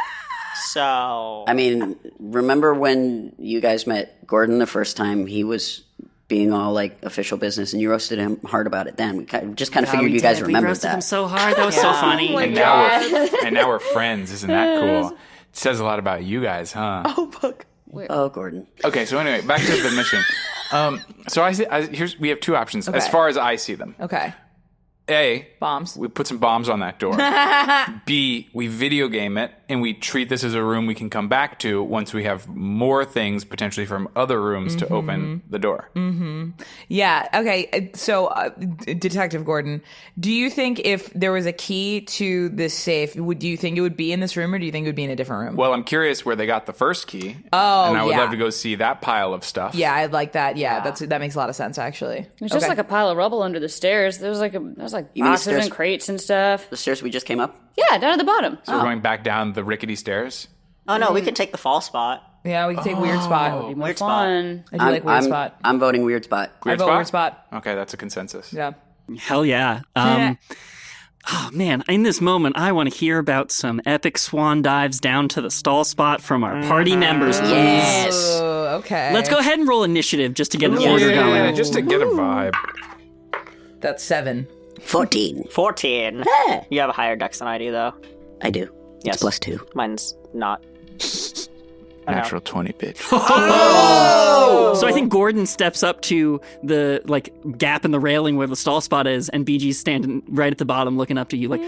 Speaker 1: So
Speaker 6: I mean, remember when you guys met Gordon the first time? He was being all like official business, and you roasted him hard about it. Then we just kind of figured you guys
Speaker 2: we
Speaker 6: remembered
Speaker 2: roasted
Speaker 6: that.
Speaker 2: them so hard. That was so funny.
Speaker 4: And now we're friends. Isn't that cool? It says a lot about you guys, huh?
Speaker 6: Oh, Gordon.
Speaker 4: Okay, so anyway, back to the mission. So we have two options as far as I see them.
Speaker 3: Okay.
Speaker 4: A,
Speaker 3: Bombs.
Speaker 4: we put some bombs on that door. B, we video game it and we treat this as a room we can come back to once we have more things potentially from other rooms to open the door.
Speaker 3: Yeah. Okay. So, Detective Gordon, do you think if there was a key to this safe, do you think it would be in this room or do you think it would be in a different room?
Speaker 4: Well, I'm curious where they got the first key.
Speaker 3: Oh,
Speaker 4: and I would
Speaker 3: yeah.
Speaker 4: love to go see that pile of stuff.
Speaker 3: Yeah, I'd like that. Yeah, that makes a lot of sense, actually.
Speaker 5: It's just
Speaker 3: Okay.
Speaker 5: like a pile of rubble under the stairs. There was like
Speaker 6: You mean the
Speaker 5: boxes
Speaker 6: stairs-
Speaker 5: and crates and stuff.
Speaker 6: The stairs we just came up?
Speaker 5: Yeah, down at the bottom.
Speaker 4: So we're going back down the rickety stairs.
Speaker 1: Oh no, we could take the fall spot.
Speaker 3: Yeah, we can take weird spot.
Speaker 5: Be more
Speaker 1: Weird spot.
Speaker 5: fun.
Speaker 3: I do like weird spot.
Speaker 6: I'm voting weird spot.
Speaker 3: I vote weird spot.
Speaker 4: Okay, that's a consensus.
Speaker 3: Yeah.
Speaker 2: Hell yeah. Oh man, in this moment, I want to hear about some epic swan dives down to the stall spot from our party members, please.
Speaker 6: Yes.
Speaker 3: Oh, okay.
Speaker 2: Let's go ahead and roll initiative just to get an order
Speaker 4: Yeah,
Speaker 2: going.
Speaker 4: just to get a vibe.
Speaker 3: That's 7.
Speaker 6: 14.
Speaker 1: 14. You have a higher dex than I do, though.
Speaker 6: I do.
Speaker 1: Yes.
Speaker 6: It's +2.
Speaker 1: Mine's not.
Speaker 4: Natural 20, bitch.
Speaker 2: So I think Gordon steps up to the gap in the railing where the stall spot is, and BG's standing right at the bottom looking up to you like,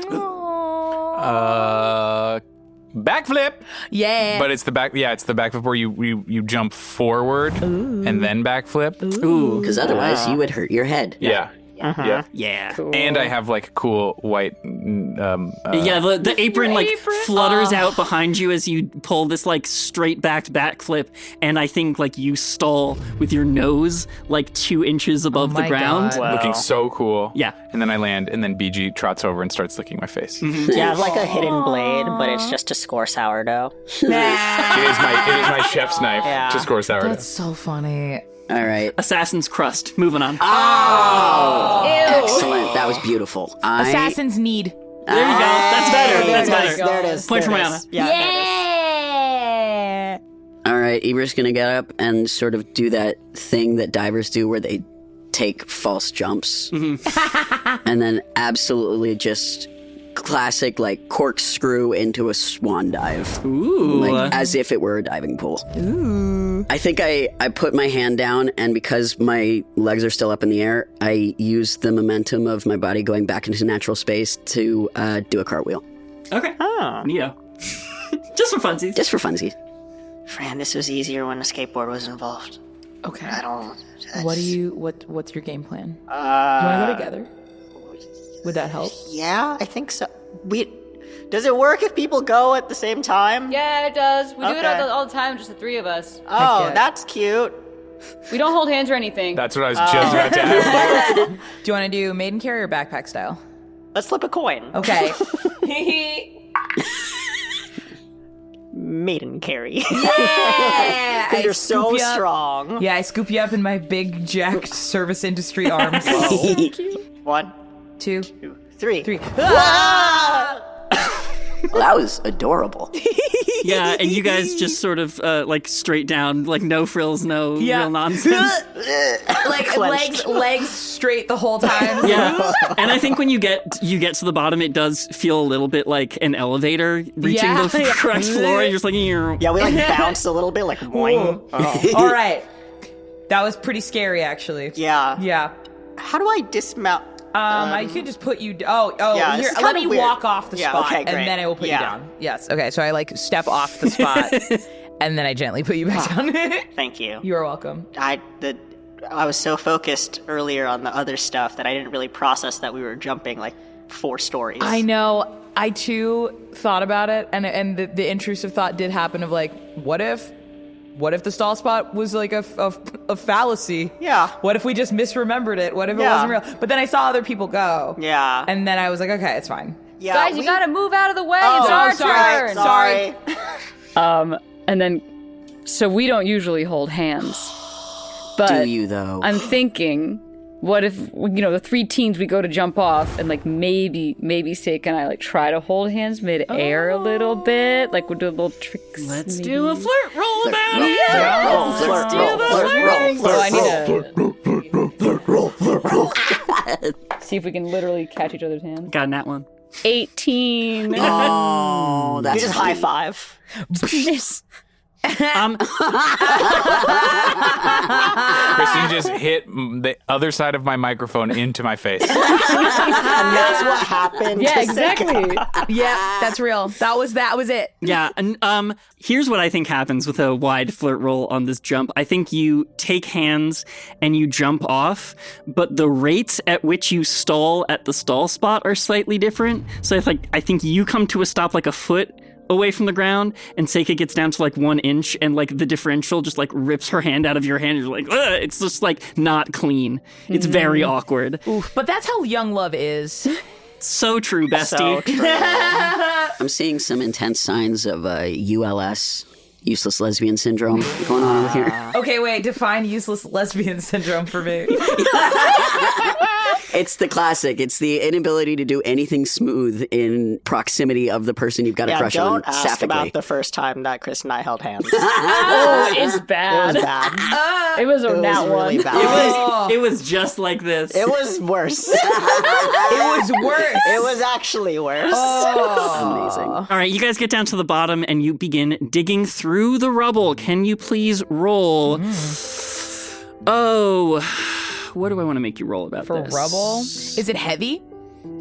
Speaker 4: Backflip.
Speaker 3: Yeah.
Speaker 4: But it's the back. Yeah, it's the backflip where you jump forward and then backflip.
Speaker 2: ooh,
Speaker 6: Because otherwise, you would hurt your head.
Speaker 4: Yeah. Yeah.
Speaker 2: yeah.
Speaker 4: And I have like cool white.
Speaker 2: Yeah, the apron flutters out behind you as you pull this straight backed backflip, and I think you stall with your nose 2 inches above the
Speaker 3: my
Speaker 2: ground.
Speaker 3: God.
Speaker 1: Wow.
Speaker 4: looking so cool.
Speaker 2: Yeah.
Speaker 4: And then I land, and then BG trots over and starts licking my face.
Speaker 1: You have a hidden blade, but it's just to score sourdough.
Speaker 4: It is my chef's knife
Speaker 1: Yeah.
Speaker 4: to score sourdough.
Speaker 3: That's so funny.
Speaker 6: All right.
Speaker 2: Assassin's crust. Moving on.
Speaker 6: Excellent. That was beautiful.
Speaker 3: Assassin's need.
Speaker 2: There you go. That's better. That's better.
Speaker 1: There it is.
Speaker 2: Point
Speaker 1: there
Speaker 2: for
Speaker 1: it
Speaker 2: Rihanna.
Speaker 1: is. Yeah.
Speaker 3: Yeah.
Speaker 6: All right. Ibra's going to get up and sort of do that thing that divers do where they take false jumps. And then absolutely just classic, like, corkscrew into a swan dive.
Speaker 2: Ooh.
Speaker 6: Like, as if it were a diving pool. Ooh. I think I put my hand down, and because my legs are still up in the air, I use the momentum of my body going back into natural space to do a cartwheel.
Speaker 2: Okay. Oh. Yeah. Just for funsies.
Speaker 6: Just for funsies.
Speaker 1: Fran, this was easier when a skateboard was involved.
Speaker 3: Okay.
Speaker 1: I don't...
Speaker 3: What's your game plan? Do you want to go together? Would that help?
Speaker 1: Yeah, I think so. Does it work if people go at the same time?
Speaker 5: Yeah, it does. We do it
Speaker 1: Okay.
Speaker 5: all the time, just the three of us.
Speaker 1: Oh,
Speaker 3: yeah.
Speaker 1: that's cute.
Speaker 5: We don't hold hands or anything.
Speaker 4: That's what I was just about to ask.
Speaker 3: Do you want to do maiden carry or backpack style?
Speaker 1: Let's flip a coin.
Speaker 3: Okay.
Speaker 1: Maiden carry.
Speaker 3: Yeah!
Speaker 1: You're so strong.
Speaker 3: Yeah, I scoop you up in my big, jacked service industry arms.
Speaker 1: 1,
Speaker 3: 2,
Speaker 1: 3.
Speaker 3: 3.
Speaker 6: Well, that was adorable.
Speaker 2: Yeah, and you guys just sort of like straight down, like no frills, no real nonsense.
Speaker 3: Like legs straight the whole time.
Speaker 2: Yeah, and I think when you get to the bottom, it does feel a little bit like an elevator reaching the correct floor, and you're just like,
Speaker 1: Yeah, we like bounce a little bit, like boing.
Speaker 3: All right. That was pretty scary, actually.
Speaker 1: Yeah.
Speaker 3: Yeah.
Speaker 1: How do I dismount?
Speaker 3: I could just put you. Oh,
Speaker 1: yeah,
Speaker 3: here.
Speaker 1: this is
Speaker 3: Let
Speaker 1: kinda
Speaker 3: me
Speaker 1: weird.
Speaker 3: walk off the
Speaker 1: Yeah,
Speaker 3: spot,
Speaker 1: okay,
Speaker 3: and
Speaker 1: great.
Speaker 3: then I will put you
Speaker 1: Yeah.
Speaker 3: down. Yes. Okay. So I like step off the spot, and then I gently put you back down.
Speaker 1: Thank you.
Speaker 3: You are welcome.
Speaker 1: I was so focused earlier on the other stuff that I didn't really process that we were jumping like 4 stories.
Speaker 3: I know. I too thought about it, and the intrusive thought did happen of like, what if the stall spot was like a fallacy?
Speaker 1: Yeah.
Speaker 3: What if we just misremembered it? What if it
Speaker 1: Yeah.
Speaker 3: wasn't real? But then I saw other people go.
Speaker 1: Yeah.
Speaker 3: And then I was like, okay, it's fine.
Speaker 1: Yeah,
Speaker 5: Guys, you gotta move out of the way.
Speaker 1: Oh,
Speaker 5: It's our turn.
Speaker 1: Sorry.
Speaker 5: And then, so we don't usually hold hands. But
Speaker 6: Do you, though?
Speaker 5: I'm thinking, what if, the 3 teens, we go to jump off, and like maybe Seika and I like try to hold hands mid-air a little bit, like we'll do little tricks.
Speaker 2: let's
Speaker 5: maybe.
Speaker 2: do a flirt roll about it.
Speaker 1: Flirt roll.
Speaker 5: So I need to see if we can literally catch each other's hands.
Speaker 2: Got that one.
Speaker 5: 18.
Speaker 6: Oh,
Speaker 1: You
Speaker 6: that's
Speaker 1: just high five.
Speaker 4: Christine just hit the other side of my microphone into my face.
Speaker 1: And that's what happened.
Speaker 5: Yeah,
Speaker 1: to
Speaker 5: exactly.
Speaker 3: Yeah, that's real. That was it.
Speaker 2: Yeah, and here's what I think happens with a wide flirt roll on this jump. I think you take hands and you jump off, but the rates at which you stall at the stall spot are slightly different. So I think you come to a stop like a foot away from the ground, and Seika gets down to like 1 inch, and like the differential just like rips her hand out of your hand. You're like, ugh! It's just like not clean. It's very awkward.
Speaker 3: Oof, but that's how young love is.
Speaker 2: So true, bestie.
Speaker 1: So true.
Speaker 6: I'm seeing some intense signs of ULS, useless lesbian syndrome, going on over here.
Speaker 3: Okay, wait. Define useless lesbian syndrome for me.
Speaker 6: It's the classic. It's the inability to do anything smooth in proximity of the person you've got a
Speaker 1: Yeah,
Speaker 6: crush on
Speaker 1: don't ask
Speaker 6: sappically.
Speaker 1: about the first time that Chris and I held hands.
Speaker 5: Oh, it's
Speaker 1: It
Speaker 5: bad.
Speaker 1: was bad.
Speaker 5: It was a
Speaker 1: It was
Speaker 5: nat
Speaker 1: really
Speaker 5: one.
Speaker 1: bad.
Speaker 2: It was just like this.
Speaker 1: It was worse.
Speaker 3: It was worse.
Speaker 1: It was actually worse.
Speaker 6: Amazing.
Speaker 2: All right, you guys get down to the bottom and you begin digging through the rubble. Can you please roll? Oh, what do I want to make you roll about
Speaker 3: For
Speaker 2: this?
Speaker 3: rubble? Is it heavy?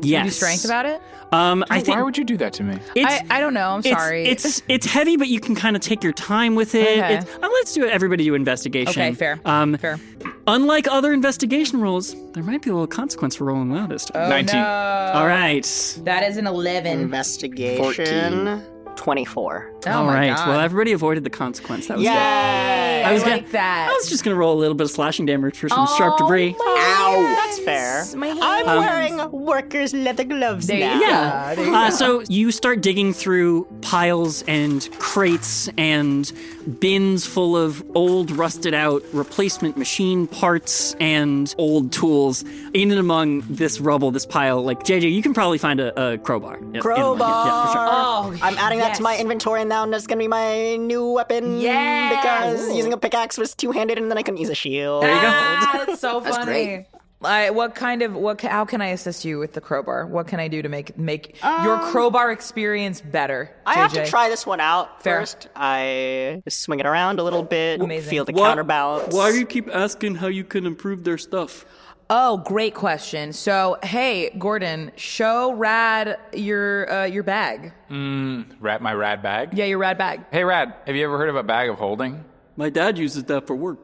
Speaker 2: Yes.
Speaker 3: Do strength about it?
Speaker 2: I think
Speaker 4: Why would you do that to me?
Speaker 3: I don't know. I'm sorry.
Speaker 2: It's heavy, but you can kind of take your time with it.
Speaker 3: Okay.
Speaker 2: Let's do it. Everybody do investigation.
Speaker 3: Okay, fair. Fair.
Speaker 2: Unlike other investigation rolls, there might be a little consequence for rolling loudest.
Speaker 3: Oh,
Speaker 4: 19.
Speaker 3: No.
Speaker 2: All right.
Speaker 3: That is an 11.
Speaker 1: Investigation 24.
Speaker 3: Oh
Speaker 2: All
Speaker 3: my
Speaker 2: right.
Speaker 3: God.
Speaker 2: Well, everybody avoided the consequence. That was good.
Speaker 1: Yay!
Speaker 3: I
Speaker 2: was gonna-
Speaker 3: like that.
Speaker 2: I was just gonna roll a little bit of slashing damage for some sharp debris.
Speaker 1: Ow! That's fair.
Speaker 3: My hands.
Speaker 1: I'm wearing workers' leather gloves
Speaker 3: There you
Speaker 1: now.
Speaker 3: go.
Speaker 2: Yeah.
Speaker 3: There you go.
Speaker 2: So you start digging through piles and crates and bins full of old, rusted out replacement machine parts and old tools. In and among this rubble, this pile, like JJ, you can probably find a crowbar.
Speaker 1: Crowbar.
Speaker 2: Yeah, for sure.
Speaker 3: Oh,
Speaker 1: I'm adding that
Speaker 3: yes.
Speaker 1: to my inventory, and now that's gonna be my new weapon.
Speaker 3: Yeah.
Speaker 1: Because
Speaker 3: Ooh.
Speaker 1: using a pickaxe was two-handed, and then I couldn't use a shield.
Speaker 2: There you go.
Speaker 3: Ah, that's so funny.
Speaker 6: That's great.
Speaker 3: How can I assist you with the crowbar? What can I do to make your crowbar experience better?
Speaker 1: I
Speaker 3: JJ?
Speaker 1: have to try this one out
Speaker 3: Fair.
Speaker 1: first. I swing it around a little bit,
Speaker 3: Amazing.
Speaker 1: feel the counterbalance.
Speaker 7: Why do you keep asking how you can improve their stuff?
Speaker 3: Oh, great question. So, hey, Gordon, show Rad your bag.
Speaker 4: My rad bag?
Speaker 3: Yeah, your Rad bag.
Speaker 4: Hey, Rad, have you ever heard of a bag of holding?
Speaker 7: My dad uses that for work.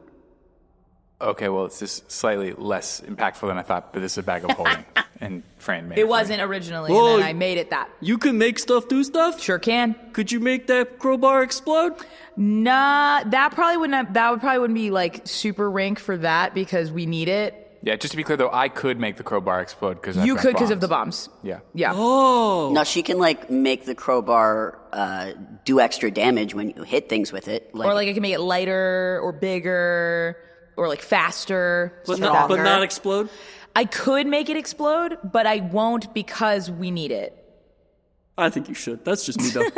Speaker 4: Okay, well, it's just slightly less impactful than I thought, but this is a bag of holding. And Fran made it.
Speaker 3: It
Speaker 4: for
Speaker 3: wasn't
Speaker 4: me.
Speaker 3: originally,
Speaker 7: Whoa.
Speaker 3: and then I made it that.
Speaker 7: You can make stuff do stuff?
Speaker 3: Sure can.
Speaker 7: Could you make that crowbar explode?
Speaker 3: Nah, that probably wouldn't be like super rank for that because we need it.
Speaker 4: Yeah, just to be clear, though, I could make the crowbar explode because
Speaker 3: You could because of the bombs.
Speaker 4: Yeah.
Speaker 3: Yeah.
Speaker 7: Oh.
Speaker 6: No, she can like make the crowbar do extra damage when you hit things with it.
Speaker 3: Or like it can make it lighter or bigger or like faster.
Speaker 7: But
Speaker 1: Stronger.
Speaker 7: not explode?
Speaker 3: I could make it explode, but I won't because we need it.
Speaker 7: I think you should. That's just me, though.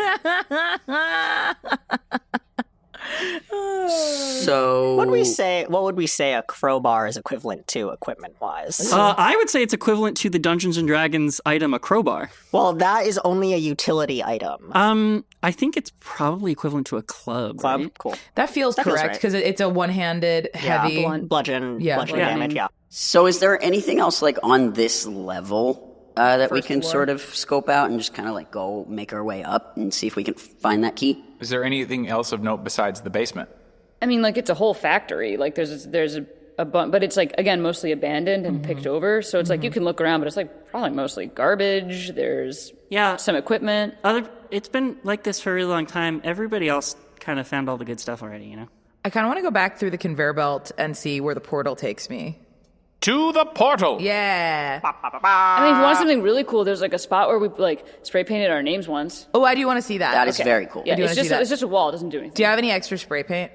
Speaker 6: So
Speaker 1: What would we say a crowbar is equivalent to equipment-wise?
Speaker 2: I would say it's equivalent to the Dungeons and Dragons item, a crowbar.
Speaker 1: Well, that is only a utility item.
Speaker 2: I think it's probably equivalent to a club.
Speaker 1: Club?
Speaker 2: Right?
Speaker 1: Cool.
Speaker 3: That feels
Speaker 1: That feels
Speaker 3: correct
Speaker 1: right.
Speaker 3: because it's a one-handed, heavy.
Speaker 1: Bludgeon
Speaker 3: Yeah.
Speaker 1: damage, yeah.
Speaker 6: So is there anything else like on this level that we can sort of scope out and just kind of like go make our way up and see if we can find that key?
Speaker 4: Is there anything else of note besides the basement?
Speaker 5: I mean, like, it's a whole factory. Like, there's a bunch, but it's, like, again, mostly abandoned and picked over. So it's like, you can look around, but it's, like, probably mostly garbage. There's some equipment.
Speaker 2: It's been like this for a really long time. Everybody else kind of found all the good stuff already, you know?
Speaker 3: I kind of want to go back through the conveyor belt and see where the portal takes me.
Speaker 4: To the portal!
Speaker 3: Yeah.
Speaker 5: I mean, if you want something really cool, there's, like, a spot where we, like, spray painted our names once.
Speaker 3: Oh, I do want to see that.
Speaker 6: That is very cool.
Speaker 5: Yeah,
Speaker 3: do wanna see that.
Speaker 5: it's just a wall. It doesn't do anything.
Speaker 3: Do you have any extra spray paint?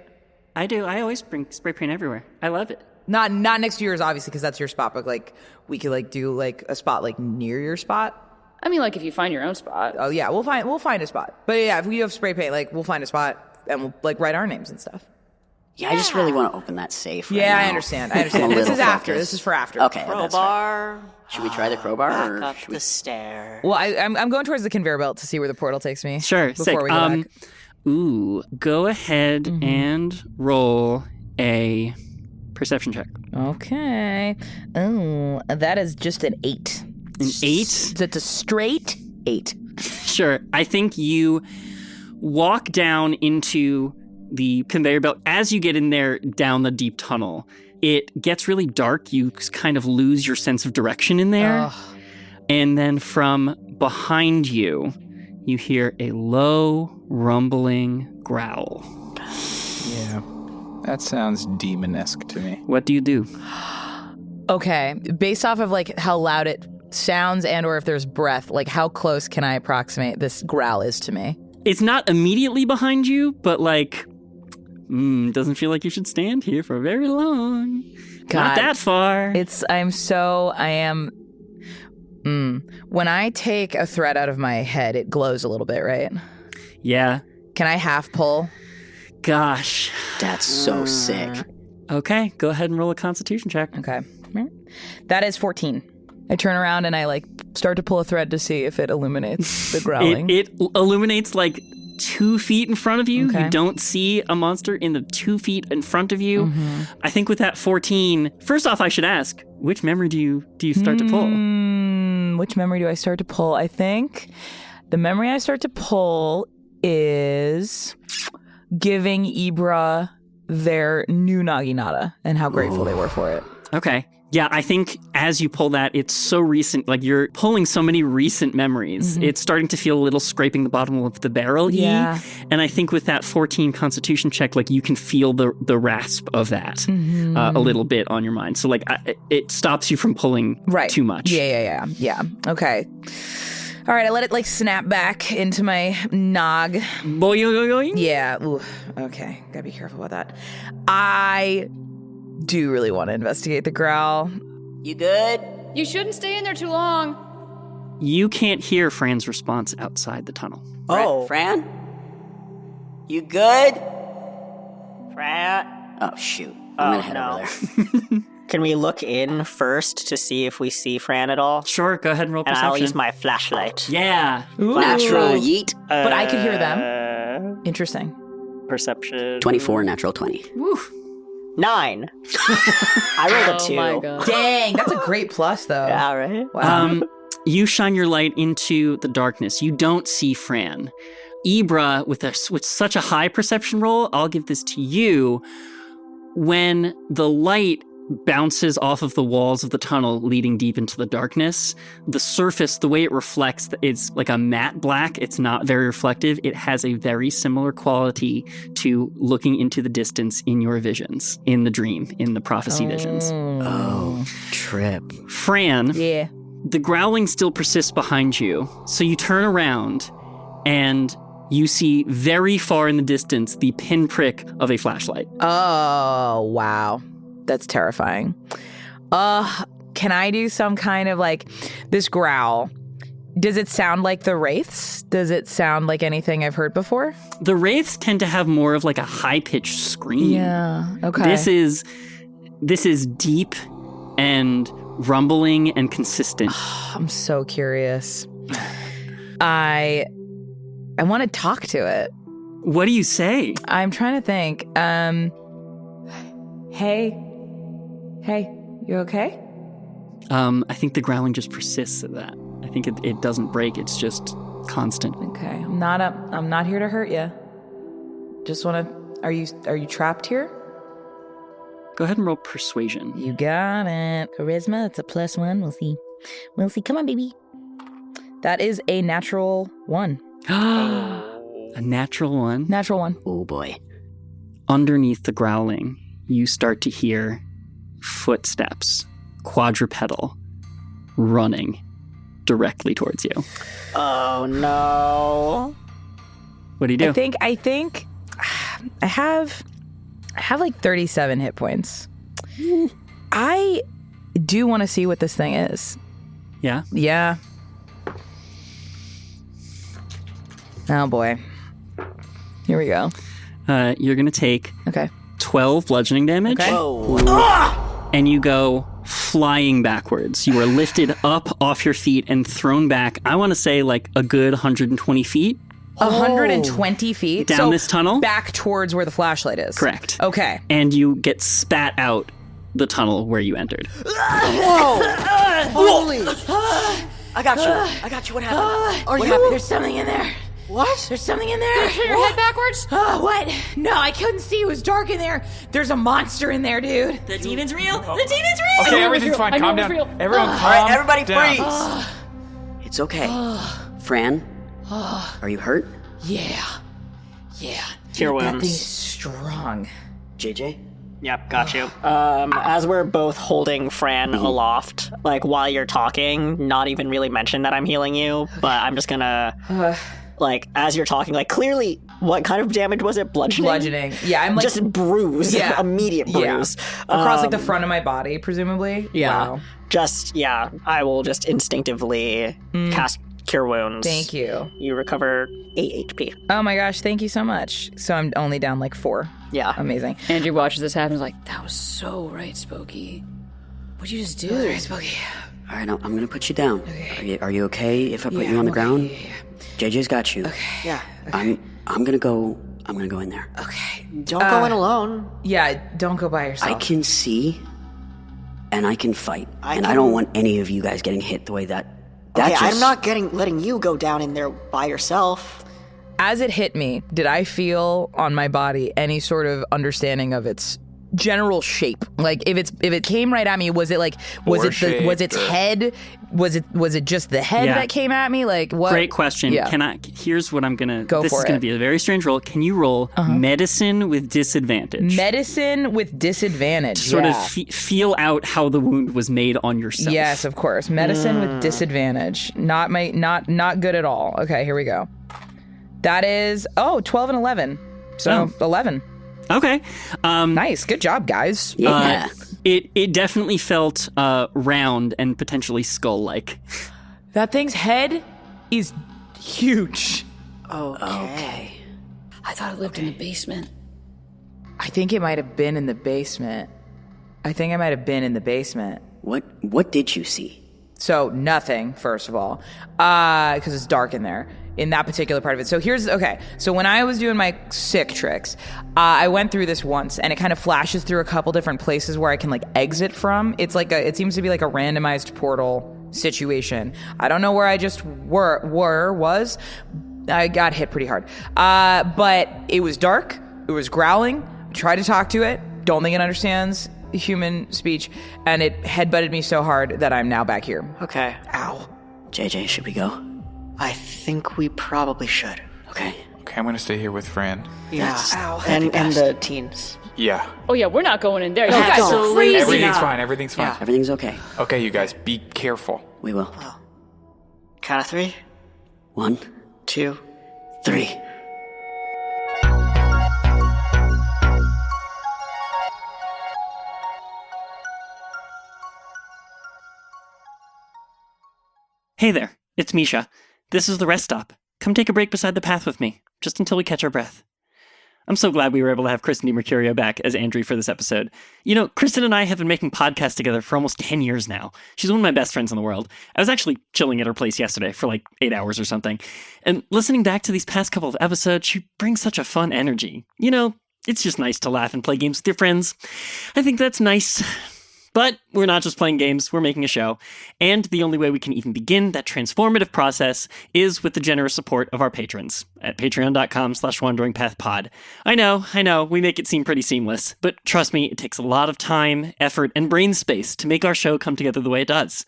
Speaker 2: I do. I always bring spray paint everywhere. I love it.
Speaker 3: Not next to yours, obviously, because that's your spot. But like, we could like do like a spot like near your spot.
Speaker 5: I mean, like, if you find your own spot.
Speaker 3: Oh yeah, we'll find a spot. But yeah, if we have spray paint, like we'll find a spot and we'll like write our names and stuff.
Speaker 6: Yeah, I just really want to open that safe. Right
Speaker 3: Yeah,
Speaker 6: now.
Speaker 3: I understand.
Speaker 6: I'm a
Speaker 3: This
Speaker 6: little
Speaker 3: is after.
Speaker 6: focused.
Speaker 3: This is for after.
Speaker 6: Okay, that's right.
Speaker 1: Crowbar.
Speaker 6: Should we try the crowbar?
Speaker 1: Back
Speaker 6: Or
Speaker 1: up
Speaker 6: should we...
Speaker 1: the stair.
Speaker 3: Well, I'm going towards the conveyor belt to see where the portal takes me.
Speaker 2: Sure.
Speaker 3: Before
Speaker 2: sick.
Speaker 3: we go back.
Speaker 2: Go ahead and roll a perception check.
Speaker 3: Okay. Oh, that is just an 8.
Speaker 2: An 8?
Speaker 3: It's a straight 8.
Speaker 2: Sure. I think you walk down into the conveyor belt. As you get in there down the deep tunnel, it gets really dark. You kind of lose your sense of direction in there. And then from behind you, you hear a low, rumbling growl.
Speaker 4: Yeah. That sounds demon-esque to me.
Speaker 2: What do you do?
Speaker 3: Okay, based off of like how loud it sounds and or if there's breath, like how close can I approximate this growl is to me?
Speaker 2: It's not immediately behind you, but like, doesn't feel like you should stand here for very long.
Speaker 3: God,
Speaker 2: Not that far.
Speaker 3: When I take a thread out of my head, it glows a little bit, right?
Speaker 2: Yeah.
Speaker 3: Can I half pull?
Speaker 2: Gosh.
Speaker 6: That's so sick.
Speaker 2: Okay, go ahead and roll a constitution check.
Speaker 3: Okay. That is 14. I turn around and I like start to pull a thread to see if it illuminates the growling.
Speaker 2: It illuminates like 2 feet in front of you.
Speaker 3: Okay.
Speaker 2: You don't see a monster in the 2 feet in front of you. I think with that 14, first off, I should ask, which memory do you start to pull?
Speaker 3: Which memory do I start to pull? I think the memory I start to pull is giving Ibra their new naginata and how grateful they were for it.
Speaker 2: Okay. Yeah, I think as you pull that, it's so recent. Like you're pulling so many recent memories. It's starting to feel a little scraping the bottom of the barrel.
Speaker 3: Yeah.
Speaker 2: And I think with that 14 constitution check, like you can feel the rasp of that a little bit on your mind. So like it stops you from pulling too much.
Speaker 3: Yeah. Okay. All right, I let it like snap back into my nog.
Speaker 2: Boing.
Speaker 3: Yeah. Ooh, okay. Gotta be careful about that. I do really want to investigate the growl.
Speaker 6: You good?
Speaker 5: You shouldn't stay in there too long.
Speaker 2: You can't hear Fran's response outside the tunnel.
Speaker 1: Oh.
Speaker 6: Fran? You good?
Speaker 1: Fran.
Speaker 6: Oh, shoot. I'm gonna head over there.
Speaker 1: Can we look in first to see if we see Fran at all?
Speaker 2: Sure, go ahead and roll
Speaker 1: And
Speaker 2: perception.
Speaker 1: I'll use my flashlight.
Speaker 2: Yeah.
Speaker 6: Natural yeet.
Speaker 3: But I could hear them. Interesting.
Speaker 1: Perception.
Speaker 6: 24, natural 20.
Speaker 1: 9. I rolled a 2.
Speaker 5: Oh my god.
Speaker 3: Dang, that's a great plus, though.
Speaker 1: Yeah, right?
Speaker 3: Wow.
Speaker 2: You shine your light into the darkness. You don't see Fran. Ibra, with such a high perception roll, I'll give this to you. When the light bounces off of the walls of the tunnel leading deep into the darkness, the surface, the way it reflects, it's like a matte black. It's not very reflective. It has a very similar quality to looking into the distance in your visions, in the dream, in the prophecy visions.
Speaker 6: Oh, trip.
Speaker 2: Fran,
Speaker 3: Yeah.
Speaker 2: the growling still persists behind you, so you turn around and you see very far in the distance the pinprick of a flashlight.
Speaker 3: Oh, wow. That's terrifying. Can I do some kind of like this growl? Does it sound like the wraiths? Does it sound like anything I've heard before?
Speaker 2: The wraiths tend to have more of like a high-pitched scream.
Speaker 3: Yeah. Okay.
Speaker 2: This is deep and rumbling and consistent.
Speaker 3: I'm so curious. I want to talk to it.
Speaker 2: What do you say?
Speaker 3: I'm trying to think. Hey, you okay?
Speaker 2: I think the growling just persists at that. I think it doesn't break. It's just constant.
Speaker 3: Okay. I'm not here to hurt you. Just want to. Are you trapped here?
Speaker 2: Go ahead and roll persuasion.
Speaker 3: You got it. Charisma. It's a +1. We'll see. Come on, baby. That is a natural 1.
Speaker 2: A natural 1.
Speaker 3: Natural 1.
Speaker 6: Oh, boy.
Speaker 2: Underneath the growling, you start to hear footsteps, quadrupedal, running directly towards you.
Speaker 1: Oh, no.
Speaker 2: What do you do?
Speaker 3: I think I have like 37 hit points. I do want to see what this thing is.
Speaker 2: Yeah?
Speaker 3: Yeah. Oh boy. Here we go.
Speaker 2: You're going to take
Speaker 3: Okay.
Speaker 2: 12 bludgeoning damage.
Speaker 3: Okay.
Speaker 1: Whoa.
Speaker 2: And you go flying backwards. You are lifted up off your feet and thrown back, I want to say like a good 120 feet
Speaker 3: 120 feet
Speaker 2: down
Speaker 3: so
Speaker 2: this tunnel.
Speaker 3: back towards where the flashlight is.
Speaker 2: Correct.
Speaker 3: Okay.
Speaker 2: And you get spat out the tunnel where you entered.
Speaker 1: Holy. I got you. What happened? What happened?
Speaker 3: There's something in there.
Speaker 1: What?
Speaker 3: There's something in there.
Speaker 5: Turn your head backwards.
Speaker 3: Oh, what? No, I couldn't see. It was dark in there. There's a monster in there, dude.
Speaker 2: The demon's real. The demon's real.
Speaker 4: Okay, everything's fine. Calm down. Everyone calm
Speaker 6: All right, everybody
Speaker 4: down.
Speaker 6: freeze. It's okay. Fran, are you hurt?
Speaker 3: Yeah.
Speaker 1: Cure
Speaker 3: That
Speaker 1: wounds.
Speaker 3: thing's strong.
Speaker 6: JJ?
Speaker 1: Yep, got you. As we're both holding Fran aloft, like while you're talking, not even really mention that I'm healing you, but I'm just gonna, like, as you're talking, like, clearly, what kind of damage was it? Bludgeoning?
Speaker 3: Yeah, I'm like
Speaker 1: Just bruise.
Speaker 3: Yeah.
Speaker 1: Immediate bruise.
Speaker 3: across like the front of my body, presumably.
Speaker 1: Yeah.
Speaker 3: Wow.
Speaker 1: I will just instinctively cast Cure Wounds.
Speaker 3: Thank you.
Speaker 1: You recover 8 HP.
Speaker 3: Oh my gosh, thank you so much. So I'm only down like 4.
Speaker 1: Yeah.
Speaker 3: Amazing.
Speaker 5: Andrew watches this happen. He's like, "That was so right, Spooky. What'd you just do?"
Speaker 3: Very spooky.
Speaker 6: All right, I'm going to put you down. Are you okay if I put you on the ground? JJ's got you. Okay.
Speaker 1: Yeah.
Speaker 6: I'm going to go in there.
Speaker 3: Okay.
Speaker 1: Don't go in alone.
Speaker 3: Yeah, don't go by yourself.
Speaker 6: I can see and I can fight. I
Speaker 1: can-
Speaker 6: don't want any of you guys getting hit the way that
Speaker 1: Okay,
Speaker 6: just,
Speaker 1: I'm not letting you go down in there by yourself.
Speaker 3: As it hit me, did I feel on my body any sort of understanding of its general shape? Like if it came right at me, was it like was its head? Was it just the head
Speaker 2: Yeah.
Speaker 3: that came at me? Like what?
Speaker 2: Great question.
Speaker 3: Yeah.
Speaker 2: Here's what I'm gonna
Speaker 3: Go
Speaker 2: this
Speaker 3: for
Speaker 2: is gonna
Speaker 3: it.
Speaker 2: be a very strange roll. Can you roll medicine with disadvantage?
Speaker 3: Medicine with disadvantage.
Speaker 2: Sort
Speaker 3: yeah.
Speaker 2: of feel out how the wound was made on yourself.
Speaker 3: Yes, of course. Medicine with disadvantage. Not good at all. Okay, here we go. That is 12 and 11. So 11.
Speaker 2: Okay.
Speaker 3: Nice. Good job, guys.
Speaker 6: Yeah.
Speaker 2: It definitely felt round and potentially skull-like.
Speaker 3: That thing's head is huge.
Speaker 6: okay.
Speaker 5: I thought it lived in the basement.
Speaker 3: I think it might have been in the basement. I think I might have been in the basement.
Speaker 6: What did you see?
Speaker 3: So nothing, first of all, because it's dark in there, in that particular part of it. So so when I was doing my sick tricks, I went through this once, and it kind of flashes through a couple different places where I can, like, exit from. It seems to be like a randomized portal situation. I don't know where I just was. I got hit pretty hard. But it was dark, it was growling, tried to talk to it, don't think it understands human speech, and it headbutted me so hard that I'm now back here.
Speaker 1: Okay.
Speaker 6: Ow. JJ, should we go?
Speaker 1: I think we probably should.
Speaker 6: Okay.
Speaker 4: Okay, I'm gonna stay here with Fran.
Speaker 1: Yeah.
Speaker 6: Ow.
Speaker 1: And the teens.
Speaker 4: Yeah.
Speaker 5: Oh yeah, we're not going in there. You guys are
Speaker 1: don't.
Speaker 5: crazy.
Speaker 4: Everything's fine. Everything's fine.
Speaker 1: Yeah.
Speaker 6: Everything's okay.
Speaker 4: Okay, you guys, be careful.
Speaker 6: We will.
Speaker 1: Count of 3,
Speaker 6: 1,
Speaker 1: 2,
Speaker 6: 3.
Speaker 2: Hey there, it's Misha. This is the rest stop. Come take a break beside the path with me, just until we catch our breath. I'm so glad we were able to have Kristen DiMercurio back as Andrew for this episode. You know, Kristen and I have been making podcasts together for almost 10 years now. She's one of my best friends in the world. I was actually chilling at her place yesterday for like 8 hours or something. And listening back to these past couple of episodes, she brings such a fun energy. You know, it's just nice to laugh and play games with your friends. I think that's nice. But we're not just playing games, we're making a show. And the only way we can even begin that transformative process is with the generous support of our patrons at patreon.com/wanderingpathpod. I know, we make it seem pretty seamless, but trust me, it takes a lot of time, effort, and brain space to make our show come together the way it does.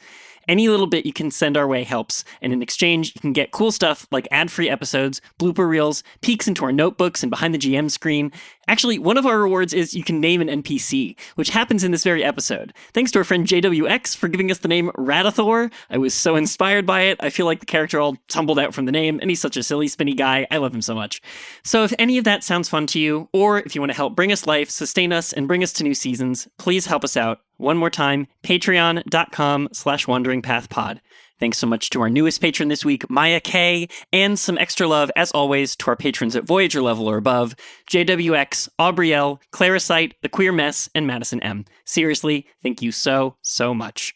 Speaker 2: Any little bit you can send our way helps, and in exchange, you can get cool stuff like ad-free episodes, blooper reels, peeks into our notebooks and behind the GM screen. Actually, one of our rewards is you can name an NPC, which happens in this very episode. Thanks to our friend JWX for giving us the name Radathor. I was so inspired by it. I feel like the character all tumbled out from the name, and he's such a silly, spinny guy. I love him so much. So if any of that sounds fun to you, or if you want to help bring us life, sustain us, and bring us to new seasons, please help us out. One more time, patreon.com/wanderingpathpod. Thanks so much to our newest patron this week, Maya K, and some extra love, as always, to our patrons at Voyager level or above, JWX, Aubrielle, Claricite, The Queer Mess, and Madison M. Seriously, thank you so, so much.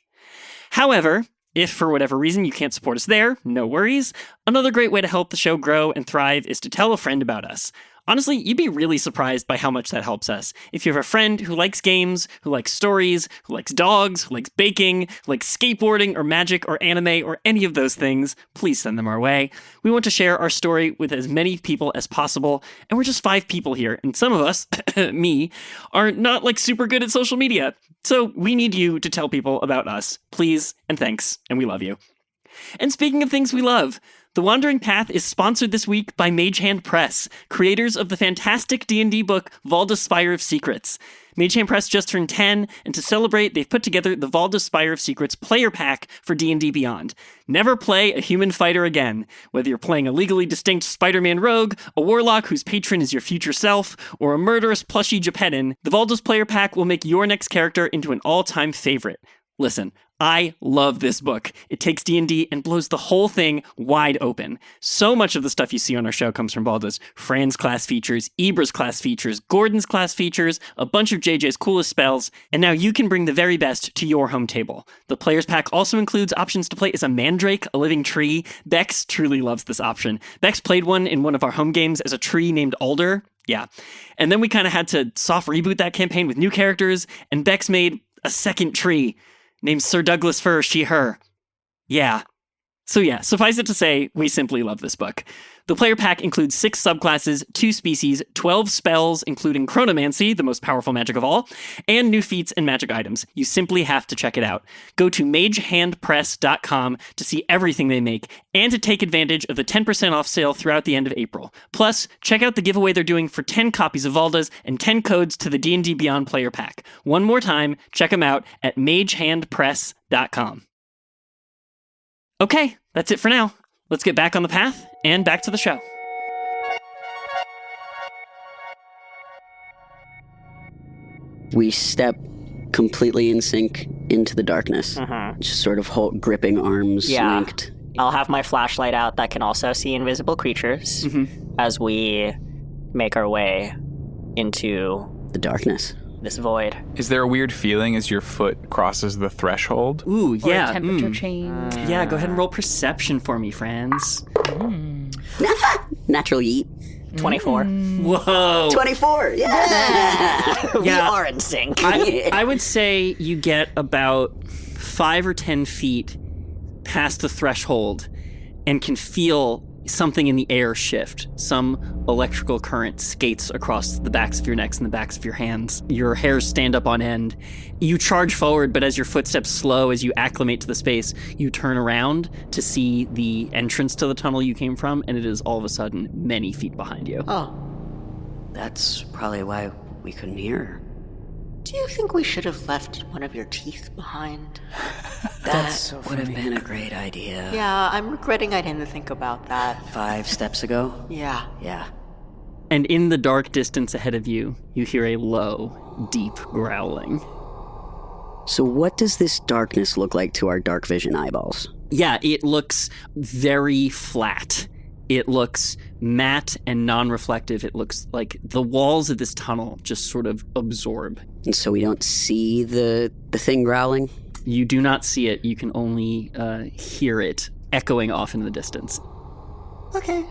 Speaker 2: However, if for whatever reason you can't support us there, no worries. Another great way to help the show grow and thrive is to tell a friend about us. Honestly, you'd be really surprised by how much that helps us. If you have a friend who likes games, who likes stories, who likes dogs, who likes baking, who likes skateboarding or magic or anime or any of those things, please send them our way. We want to share our story with as many people as possible, and we're just 5 people here, and some of us, me, are not like super good at social media. So we need you to tell people about us. Please and thanks, and we love you. And speaking of things we love, The Wandering Path is sponsored this week by Mage Hand Press, creators of the fantastic D&D book Valda's Spire of Secrets. Mage Hand Press just turned 10, and to celebrate, they've put together the Valda's Spire of Secrets player pack for D&D Beyond. Never play a human fighter again. Whether you're playing a legally distinct Spider-Man rogue, a warlock whose patron is your future self, or a murderous plushy Geppetton, the Valda's player pack will make your next character into an all-time favorite. Listen, I love this book. It takes D&D and blows the whole thing wide open. So much of the stuff you see on our show comes from Valda's. Fran's class features, Ibra's class features, Gordon's class features, a bunch of JJ's coolest spells, and now you can bring the very best to your home table. The Player's Pack also includes options to play as a mandrake, a living tree. Bex truly loves this option. Bex played one in one of our home games as a tree named Alder. Yeah. And then we kind of had to soft reboot that campaign with new characters, and Bex made a second tree named Sir Douglas Fir, she, her. Yeah. So yeah, suffice it to say, we simply love this book. The player pack includes 6 subclasses, 2 species, 12 spells, including chronomancy, the most powerful magic of all, and new feats and magic items. You simply have to check it out. Go to magehandpress.com to see everything they make, and to take advantage of the 10% off sale throughout the end of April. Plus, check out the giveaway they're doing for 10 copies of Valda's and 10 codes to the D&D Beyond player pack. One more time, check them out at magehandpress.com. Okay, that's it for now. Let's get back on the path and back to the show.
Speaker 6: We step completely in sync into the darkness, just sort of gripping arms linked.
Speaker 1: I'll have my flashlight out that can also see invisible creatures as we make our way into
Speaker 6: The darkness.
Speaker 1: this void.
Speaker 4: Is there a weird feeling as your foot crosses the threshold?
Speaker 2: Ooh,
Speaker 5: Or
Speaker 2: yeah.
Speaker 5: a temperature change.
Speaker 2: Yeah, go ahead and roll perception for me, friends.
Speaker 6: Natural yeet.
Speaker 1: 24.
Speaker 2: Whoa.
Speaker 6: 24. Yeah.
Speaker 1: We are in sync.
Speaker 2: I would say you get about 5 or 10 feet past the threshold and can feel something in the air shift. Some electrical current skates across the backs of your necks and the backs of your hands. Your hairs stand up on end. You charge forward, but as your footsteps slow, as you acclimate to the space, you turn around to see the entrance to the tunnel you came from, and it is all of a sudden many feet behind you.
Speaker 6: Oh. That's probably why we couldn't hear her.
Speaker 1: Do you think we should have left one of your teeth behind?
Speaker 6: That would have been a great idea.
Speaker 1: Yeah, I'm regretting I didn't think about that.
Speaker 6: 5 steps ago?
Speaker 1: Yeah.
Speaker 6: Yeah.
Speaker 2: And in the dark distance ahead of you, you hear a low, deep growling.
Speaker 6: So what does this darkness look like to our dark vision eyeballs?
Speaker 2: Yeah, it looks very flat. It looks matte and non-reflective. It looks like the walls of this tunnel just sort of absorb.
Speaker 6: And so we don't see the thing growling?
Speaker 2: You do not see it. You can only hear it echoing off in the distance.
Speaker 1: Okay.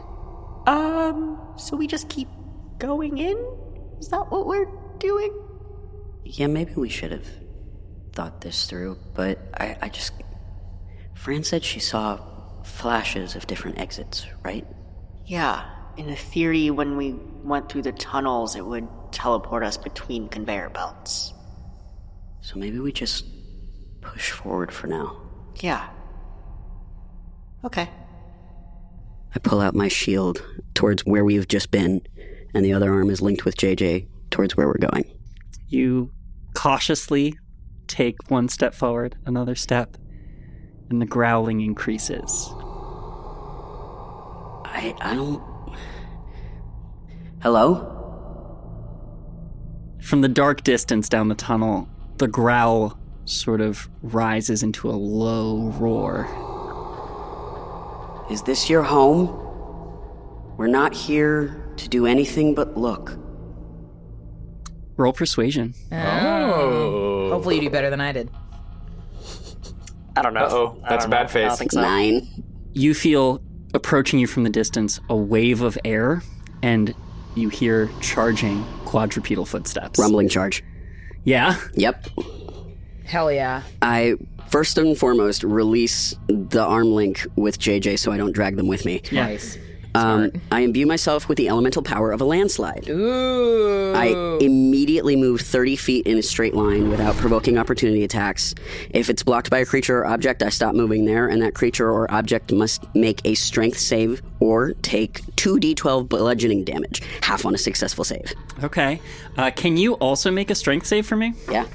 Speaker 1: So we just keep going in? Is that what we're doing?
Speaker 6: Yeah, maybe we should have thought this through, but I just... Fran said she saw flashes of different exits, right?
Speaker 1: Yeah. In theory, when we went through the tunnels, it would teleport us between conveyor belts.
Speaker 6: So maybe we just push forward for now.
Speaker 1: Yeah. Okay.
Speaker 6: I pull out my shield towards where we've just been, and the other arm is linked with JJ towards where we're going.
Speaker 2: You cautiously take one step forward, another step, and the growling increases.
Speaker 6: I don't... Hello?
Speaker 2: From the dark distance down the tunnel, the growl sort of rises into a low roar.
Speaker 6: Is this your home? We're not here to do anything but look.
Speaker 2: Roll persuasion.
Speaker 3: Oh. Hopefully you do better than I did.
Speaker 1: I don't know.
Speaker 4: Uh-oh, that's a bad
Speaker 1: I don't
Speaker 4: face.
Speaker 1: think so.
Speaker 6: 9.
Speaker 2: You feel, approaching you from the distance, a wave of air, and you hear charging quadrupedal footsteps.
Speaker 6: Rumbling charge.
Speaker 2: Yeah?
Speaker 6: Yep.
Speaker 3: Hell yeah.
Speaker 6: I, first and foremost, release the arm link with JJ so I don't drag them with me.
Speaker 3: Nice.
Speaker 6: I imbue myself with the elemental power of a landslide.
Speaker 3: Ooh.
Speaker 6: I immediately move 30 feet in a straight line without provoking opportunity attacks. If it's blocked by a creature or object, I stop moving there, and that creature or object must make a strength save or take 2d12 bludgeoning damage, half on a successful save.
Speaker 2: Okay. Can you also make a strength save for me?
Speaker 6: Yeah.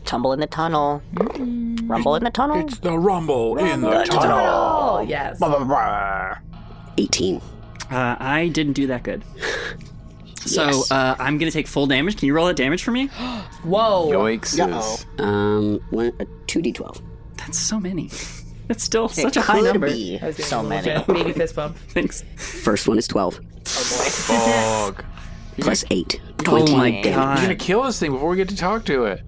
Speaker 1: Tumble in the tunnel. Rumble in the tunnel.
Speaker 4: It's the rumble in the tunnel.
Speaker 3: Oh, yes.
Speaker 6: 18.
Speaker 3: I
Speaker 2: didn't do that good. So
Speaker 6: Yes.
Speaker 2: I'm going to take full damage. Can you roll that damage for me?
Speaker 3: Whoa.
Speaker 4: Yoikes.
Speaker 6: 2d12.
Speaker 2: That's so many. That's still such a high
Speaker 1: Could
Speaker 2: number.
Speaker 1: be so many.
Speaker 3: Baby fist bump.
Speaker 2: Thanks.
Speaker 6: First one is 12.
Speaker 4: Fog.
Speaker 6: Plus 8.
Speaker 2: Oh
Speaker 6: 20
Speaker 2: my
Speaker 6: damage.
Speaker 4: You're
Speaker 2: god.
Speaker 4: gonna kill this thing before we get to talk to it.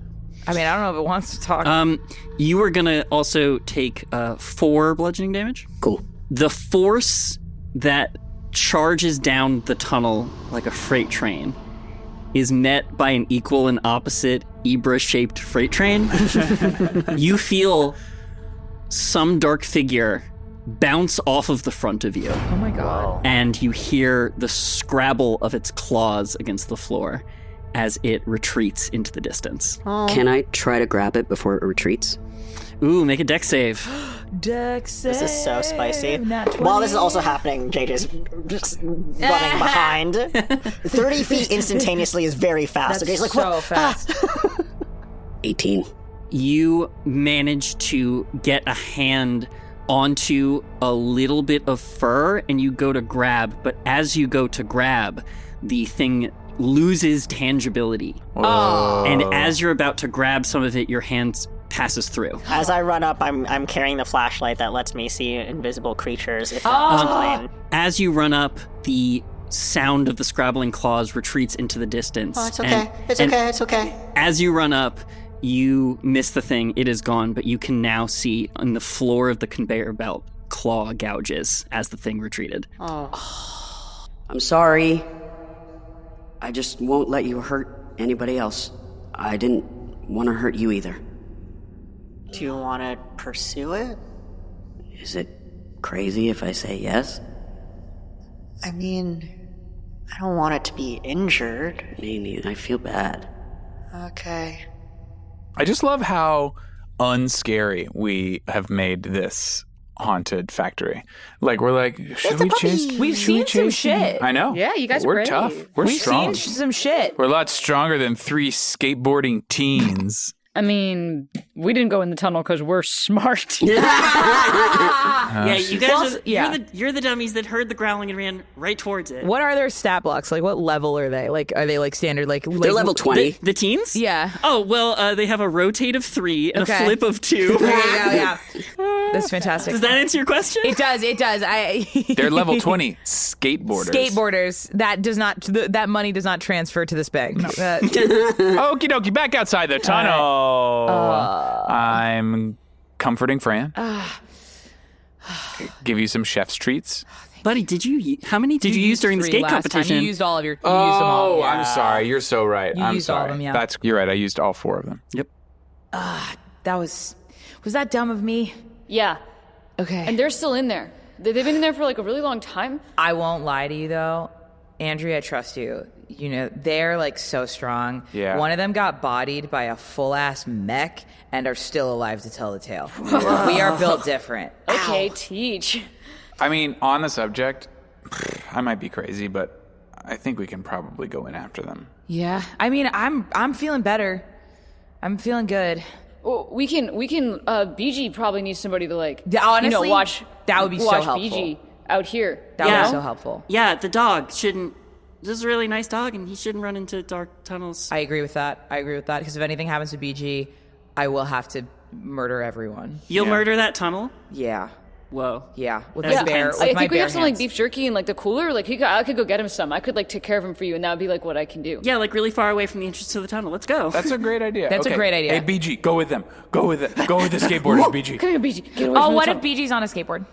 Speaker 3: I mean, I don't know if it wants to talk.
Speaker 2: You are going to also take 4 bludgeoning damage.
Speaker 6: Cool.
Speaker 2: The force that charges down the tunnel like a freight train is met by an equal and opposite Ibra-shaped freight train. You feel some dark figure bounce off of the front of you,
Speaker 3: oh my god.
Speaker 2: and you hear the scrabble of its claws against the floor as it retreats into the distance.
Speaker 6: Can I try to grab it before it retreats?
Speaker 2: Ooh, make a dex save.
Speaker 3: Dex save.
Speaker 1: This is so spicy.
Speaker 3: Nat
Speaker 1: While this is
Speaker 3: 20.
Speaker 1: also happening, JJ's just running behind. 30 feet instantaneously is very fast.
Speaker 3: That's
Speaker 1: Okay, he's like,
Speaker 3: so
Speaker 1: "What?"
Speaker 3: fast.
Speaker 6: 18.
Speaker 2: You manage to get a hand onto a little bit of fur and you go to grab, but as you go to grab, the thing loses tangibility.
Speaker 3: Oh.
Speaker 2: And as you're about to grab some of it, your hand passes through.
Speaker 1: As I run up, I'm carrying the flashlight that lets me see invisible creatures if they're on this plane.
Speaker 2: As you run up, the sound of the scrabbling claws retreats into the distance.
Speaker 1: Oh, it's okay. It's okay.
Speaker 2: As you run up, you miss the thing. It is gone, but you can now see on the floor of the conveyor belt claw gouges as the thing retreated.
Speaker 1: Oh.
Speaker 6: I'm sorry. I just won't let you hurt anybody else. I didn't want to hurt you either.
Speaker 1: Do you want to pursue it?
Speaker 6: Is it crazy if I say yes?
Speaker 1: I mean, I don't want it to be injured.
Speaker 6: Me neither. I feel bad.
Speaker 1: Okay.
Speaker 4: I just love how unscary we have made this haunted factory. Like, we're like, should we chase?
Speaker 3: We've seen some shit.
Speaker 4: I know.
Speaker 5: Yeah, you guys are
Speaker 4: We're
Speaker 5: brave.
Speaker 4: tough. We've strong.
Speaker 3: Seen some shit.
Speaker 4: We're a lot stronger than 3 skateboarding teens.
Speaker 5: I mean, we didn't go in the tunnel because we're smart.
Speaker 2: Yeah, you guys
Speaker 3: Well,
Speaker 2: are,
Speaker 3: yeah.
Speaker 2: you're the dummies that heard the growling and ran right towards it.
Speaker 3: What are their stat blocks? Like, what level are they? Like, are they like standard? Like
Speaker 6: They're level 20.
Speaker 2: The teens?
Speaker 3: Yeah.
Speaker 2: Oh, well, they have a rotate of 3 and
Speaker 3: Okay.
Speaker 2: a flip of 2.
Speaker 3: There you go. Yeah. That's fantastic.
Speaker 2: Does that answer your question?
Speaker 3: It does. It does.
Speaker 4: They're level 20 skateboarders.
Speaker 3: Skateboarders. That does not. That money does not transfer to this bank. No.
Speaker 4: Okie dokie, back outside the tunnel. I'm comforting Fran. Give you some chef's treats.
Speaker 2: Buddy, how many did you use during the skate
Speaker 3: last time.
Speaker 2: competition?
Speaker 3: You used all of your. You used them all.
Speaker 4: I'm sorry. You're so right.
Speaker 3: You
Speaker 4: I'm
Speaker 3: used all
Speaker 4: sorry.
Speaker 3: of them, yeah.
Speaker 4: You're right. I used all 4 of them.
Speaker 2: Yep.
Speaker 3: That was that dumb of me?
Speaker 5: Yeah,
Speaker 3: Okay.
Speaker 5: and they're still in there. They've been in there for like a really long time.
Speaker 3: I won't lie to you though, Andrea. I trust you. You know they're like so strong.
Speaker 4: Yeah.
Speaker 3: One of them got bodied by a full ass mech and are still alive to tell the tale. We are built different.
Speaker 5: Okay, teach.
Speaker 4: I mean, on the subject, I might be crazy, but I think we can probably go in after them.
Speaker 3: Yeah. I mean, I'm feeling better. I'm feeling good.
Speaker 5: Well, we can. BG probably needs somebody to like.
Speaker 3: Yeah, honestly,
Speaker 5: watch.
Speaker 3: that would be so
Speaker 5: watch
Speaker 3: helpful.
Speaker 5: BG out here.
Speaker 3: That would
Speaker 2: Yeah.
Speaker 3: be so helpful.
Speaker 2: Yeah, the dog shouldn't. This is a really nice dog, and he shouldn't run into dark tunnels.
Speaker 3: I agree with that. Because if anything happens to BG, I will have to murder everyone.
Speaker 2: You'll murder that tunnel?
Speaker 3: Yeah.
Speaker 2: Whoa.
Speaker 3: Yeah. With
Speaker 2: That's
Speaker 3: my bear.
Speaker 2: intense.
Speaker 3: With
Speaker 5: I
Speaker 3: my
Speaker 5: think we
Speaker 3: bare
Speaker 5: have some like
Speaker 3: hands.
Speaker 5: beef jerky and like the cooler. Like I could go get him some. I could like take care of him for you, and that would be like what I can do.
Speaker 2: Yeah, like really far away from the entrance to the tunnel. Let's go.
Speaker 4: That's a great idea.
Speaker 3: That's a great idea.
Speaker 4: Hey, BG, go with them. Go with the skateboarders, BG.
Speaker 5: Come here, BG. Get away
Speaker 3: Oh,
Speaker 5: from
Speaker 3: what
Speaker 5: the
Speaker 3: if
Speaker 5: tunnel.
Speaker 3: BG's on a skateboard?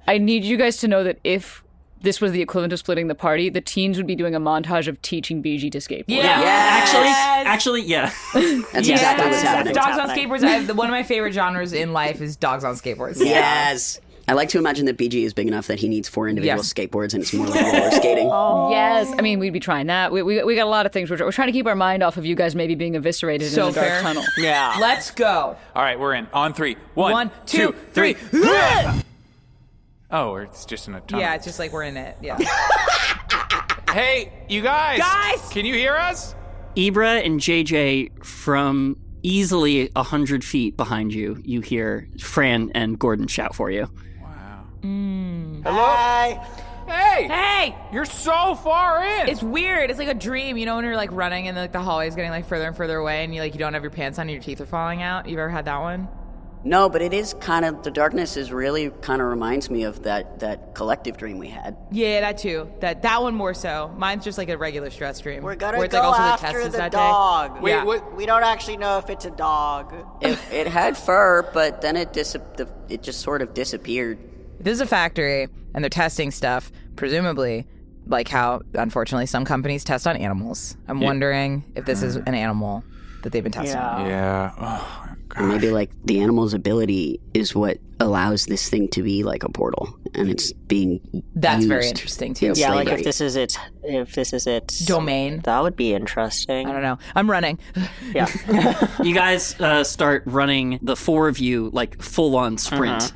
Speaker 5: I need you guys to know that if this was the equivalent of splitting the party, the teens would be doing a montage of teaching BG to skateboard.
Speaker 2: Yeah.
Speaker 3: Yes!
Speaker 2: Actually, yeah.
Speaker 6: That's
Speaker 1: Yeah,
Speaker 6: exactly what's
Speaker 1: that's
Speaker 6: happening.
Speaker 3: Dogs on
Speaker 1: happening.
Speaker 3: skateboards. One of my favorite genres in life is dogs on skateboards.
Speaker 6: Yes. I like to imagine that BG is big enough that he needs 4 individual
Speaker 3: Yes.
Speaker 6: skateboards and it's more like roller skating.
Speaker 5: Yes. I mean, we'd be trying that. We got a lot of things. We're trying to keep our mind off of you guys maybe being eviscerated
Speaker 3: So
Speaker 5: in a dark
Speaker 3: fair.
Speaker 5: tunnel.
Speaker 1: Yeah.
Speaker 3: Let's go.
Speaker 4: All right, we're in. On 3.
Speaker 3: 1, 2, 3.
Speaker 4: Oh, it's just in a tunnel.
Speaker 3: Yeah, it's just like we're in it. Yeah.
Speaker 4: Hey, you guys.
Speaker 3: Guys!
Speaker 4: Can you hear us?
Speaker 2: Ibra and JJ, from easily 100 feet behind you, you hear Fran and Gordon shout for you.
Speaker 4: Wow.
Speaker 1: Hello?
Speaker 4: Hey!
Speaker 3: Hey!
Speaker 4: You're so far in!
Speaker 3: It's weird. It's like a dream, you know, when you're like running and like the hallway's getting like further and further away and you don't have your pants on and your teeth are falling out. You've ever had that one?
Speaker 6: No, but it is kind of, the darkness is really kind of reminds me of that collective dream we had.
Speaker 3: Yeah, that too. That one more so. Mine's just like a regular stress dream.
Speaker 1: We're gonna
Speaker 3: where it's
Speaker 1: go
Speaker 3: like also the
Speaker 1: after
Speaker 3: test is
Speaker 1: the
Speaker 3: that
Speaker 1: dog.
Speaker 3: Day.
Speaker 4: Wait,
Speaker 3: Yeah.
Speaker 4: what?
Speaker 1: We don't actually know if it's a dog.
Speaker 6: It had fur, but then it just sort of disappeared.
Speaker 3: This is a factory and they're testing stuff, presumably like how, unfortunately, some companies test on animals. I'm wondering if this is an animal that they've been testing on.
Speaker 4: Yeah. Oh,
Speaker 6: Or maybe like the animal's ability is what allows this thing to be like a portal, and it's being
Speaker 3: That's very
Speaker 6: used
Speaker 3: interesting too.
Speaker 6: in
Speaker 1: Yeah, like
Speaker 6: slavery.
Speaker 1: if this is its
Speaker 3: Domain.
Speaker 1: that would be interesting.
Speaker 3: I don't know. I'm running.
Speaker 1: Yeah.
Speaker 2: You guys start running, the 4 of you, like full-on sprint.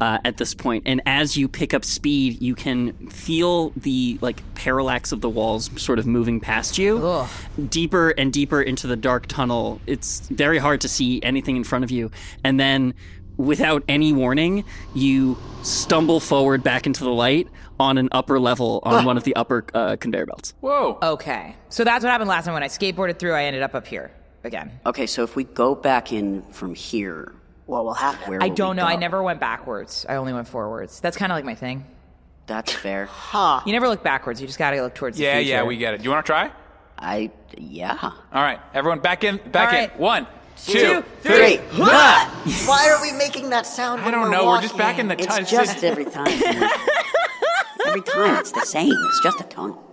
Speaker 2: At this point, and as you pick up speed, you can feel the like parallax of the walls sort of moving past you,
Speaker 3: Ugh.
Speaker 2: deeper and deeper into the dark tunnel. It's very hard to see anything in front of you, and then, without any warning, you stumble forward back into the light on an upper level on one of the upper conveyor belts.
Speaker 4: Whoa.
Speaker 3: Okay. So that's what happened last time when I skateboarded through. I ended up here again.
Speaker 6: Okay, so if we go back in from here,
Speaker 1: What will happen?
Speaker 6: where
Speaker 3: I
Speaker 6: will
Speaker 3: don't
Speaker 6: we
Speaker 3: know. I
Speaker 6: go?
Speaker 3: never went backwards. I only went forwards. That's kind of like my thing.
Speaker 6: That's fair.
Speaker 1: Huh.
Speaker 3: You never look backwards. You just gotta look towards the
Speaker 4: Yeah,
Speaker 3: future.
Speaker 4: yeah, we get it. Do you want to try?
Speaker 6: Yeah.
Speaker 4: All right, everyone, back in.
Speaker 3: All right.
Speaker 4: 1, 2, 3.
Speaker 6: 3.
Speaker 1: Why are we making that sound?
Speaker 4: I don't know. We're just back in the tunnel.
Speaker 6: It's just every time. Every time it's the same. It's just a tunnel.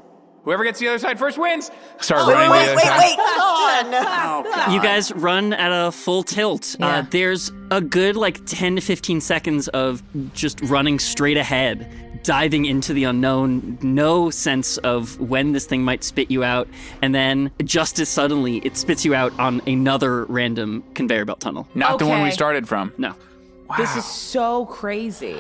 Speaker 4: Whoever gets to the other side first wins. Start running to the other side.
Speaker 1: Wait, hold on.
Speaker 6: Oh, God.
Speaker 2: You guys run at a full tilt.
Speaker 3: Yeah.
Speaker 2: There's a good 10 to 15 seconds of just running straight ahead, diving into the unknown, no sense of when this thing might spit you out, and then just as suddenly it spits you out on another random conveyor belt tunnel.
Speaker 4: Not the one we
Speaker 3: Okay.
Speaker 4: started from.
Speaker 2: No.
Speaker 3: This is so crazy.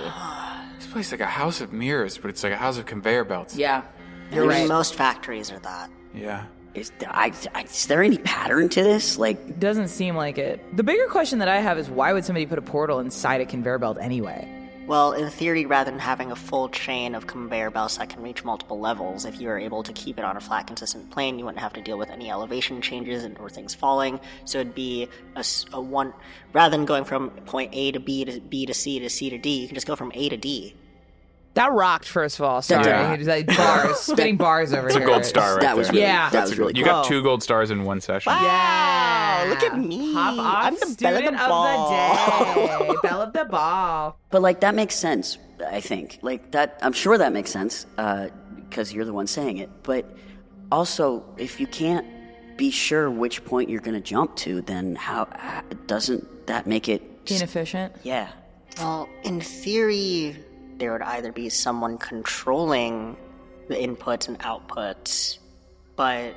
Speaker 4: This place is like a house of mirrors, but it's like a house of conveyor belts.
Speaker 3: Yeah.
Speaker 1: You're right. Most factories are that.
Speaker 4: Yeah.
Speaker 6: Is there any pattern to this? Like,
Speaker 3: Doesn't seem like it. The bigger question that I have is why would somebody put a portal inside a conveyor belt anyway?
Speaker 1: Well, in theory, rather than having a full chain of conveyor belts that can reach multiple levels, if you were able to keep it on a flat, consistent plane, you wouldn't have to deal with any elevation changes or things falling. So it'd be a one, rather than going from point A to B to B to C to C to D, you can just go from A to D.
Speaker 3: That rocked, first of all. Sorry.
Speaker 4: Yeah.
Speaker 3: Like bars, spitting bars over here.
Speaker 4: It's a gold star right
Speaker 6: that was
Speaker 4: there.
Speaker 6: really,
Speaker 3: Yeah.
Speaker 6: that was really
Speaker 4: You
Speaker 6: cool.
Speaker 4: got 2 gold stars in one session.
Speaker 3: Yeah.
Speaker 1: Look at me.
Speaker 3: Pop off
Speaker 1: I'm the belle of
Speaker 3: student
Speaker 1: the ball.
Speaker 3: the day. Belle of the ball.
Speaker 6: But like that makes sense, I think. Like that, I'm sure that makes sense because you're the one saying it. But also, if you can't be sure which point you're going to jump to, then how doesn't that make it
Speaker 3: Inefficient.
Speaker 6: Yeah.
Speaker 1: Well, in theory, there would either be someone controlling the inputs and outputs, but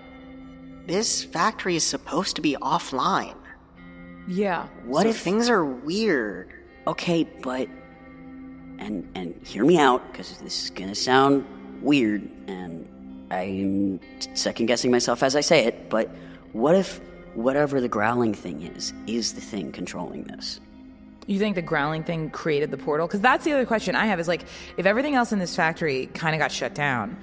Speaker 1: this factory is supposed to be offline.
Speaker 3: Yeah.
Speaker 6: What
Speaker 1: So
Speaker 6: if
Speaker 1: things are weird?
Speaker 6: Okay, but and hear me out because this is gonna sound weird, and I'm second guessing myself as I say it. But what if whatever the growling thing is the thing controlling this?
Speaker 3: You think the growling thing created the portal? Because that's the other question I have is like, if everything else in this factory kind of got shut down,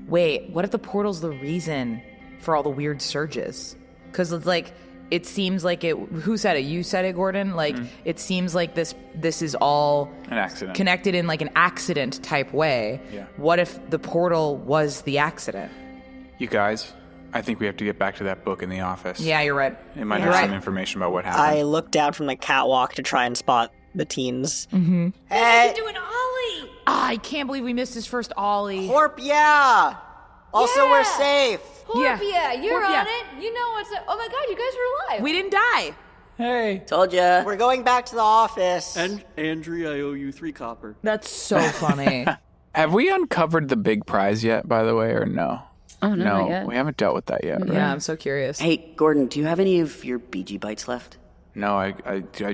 Speaker 3: wait, what if the portal's the reason for all the weird surges? Because it's like, it seems like it. Who said it? You said it, Gordon. Like it seems like this is all
Speaker 4: An accident.
Speaker 3: connected in like an accident type way.
Speaker 4: Yeah.
Speaker 3: What if the portal was the accident?
Speaker 4: You guys, I think we have to get back to that book in the office.
Speaker 3: Yeah, you're right.
Speaker 4: It might
Speaker 3: You're
Speaker 4: have
Speaker 3: right.
Speaker 4: some information about what happened.
Speaker 1: I look down from the catwalk to try and spot the teens.
Speaker 3: Mm-hmm.
Speaker 1: Hey,
Speaker 5: Do an ollie.
Speaker 3: I can't believe we missed his first ollie.
Speaker 1: Horp, yeah! Also,
Speaker 5: Yeah.
Speaker 1: we're safe.
Speaker 5: Horpia, you're
Speaker 3: Horpia.
Speaker 5: on it. You know what's up. Oh my god, you guys were alive.
Speaker 3: We didn't die.
Speaker 4: Hey.
Speaker 6: Told ya.
Speaker 1: We're going back to the office.
Speaker 7: And Andrea, I owe you 3 copper.
Speaker 3: That's so funny.
Speaker 4: Have we uncovered the big prize yet, by the way, or no?
Speaker 5: Oh, no, not yet.
Speaker 4: We haven't dealt with that yet, right?
Speaker 3: Yeah, I'm so curious.
Speaker 6: Hey, Gordon, do you have any of your BG bites left?
Speaker 4: No, I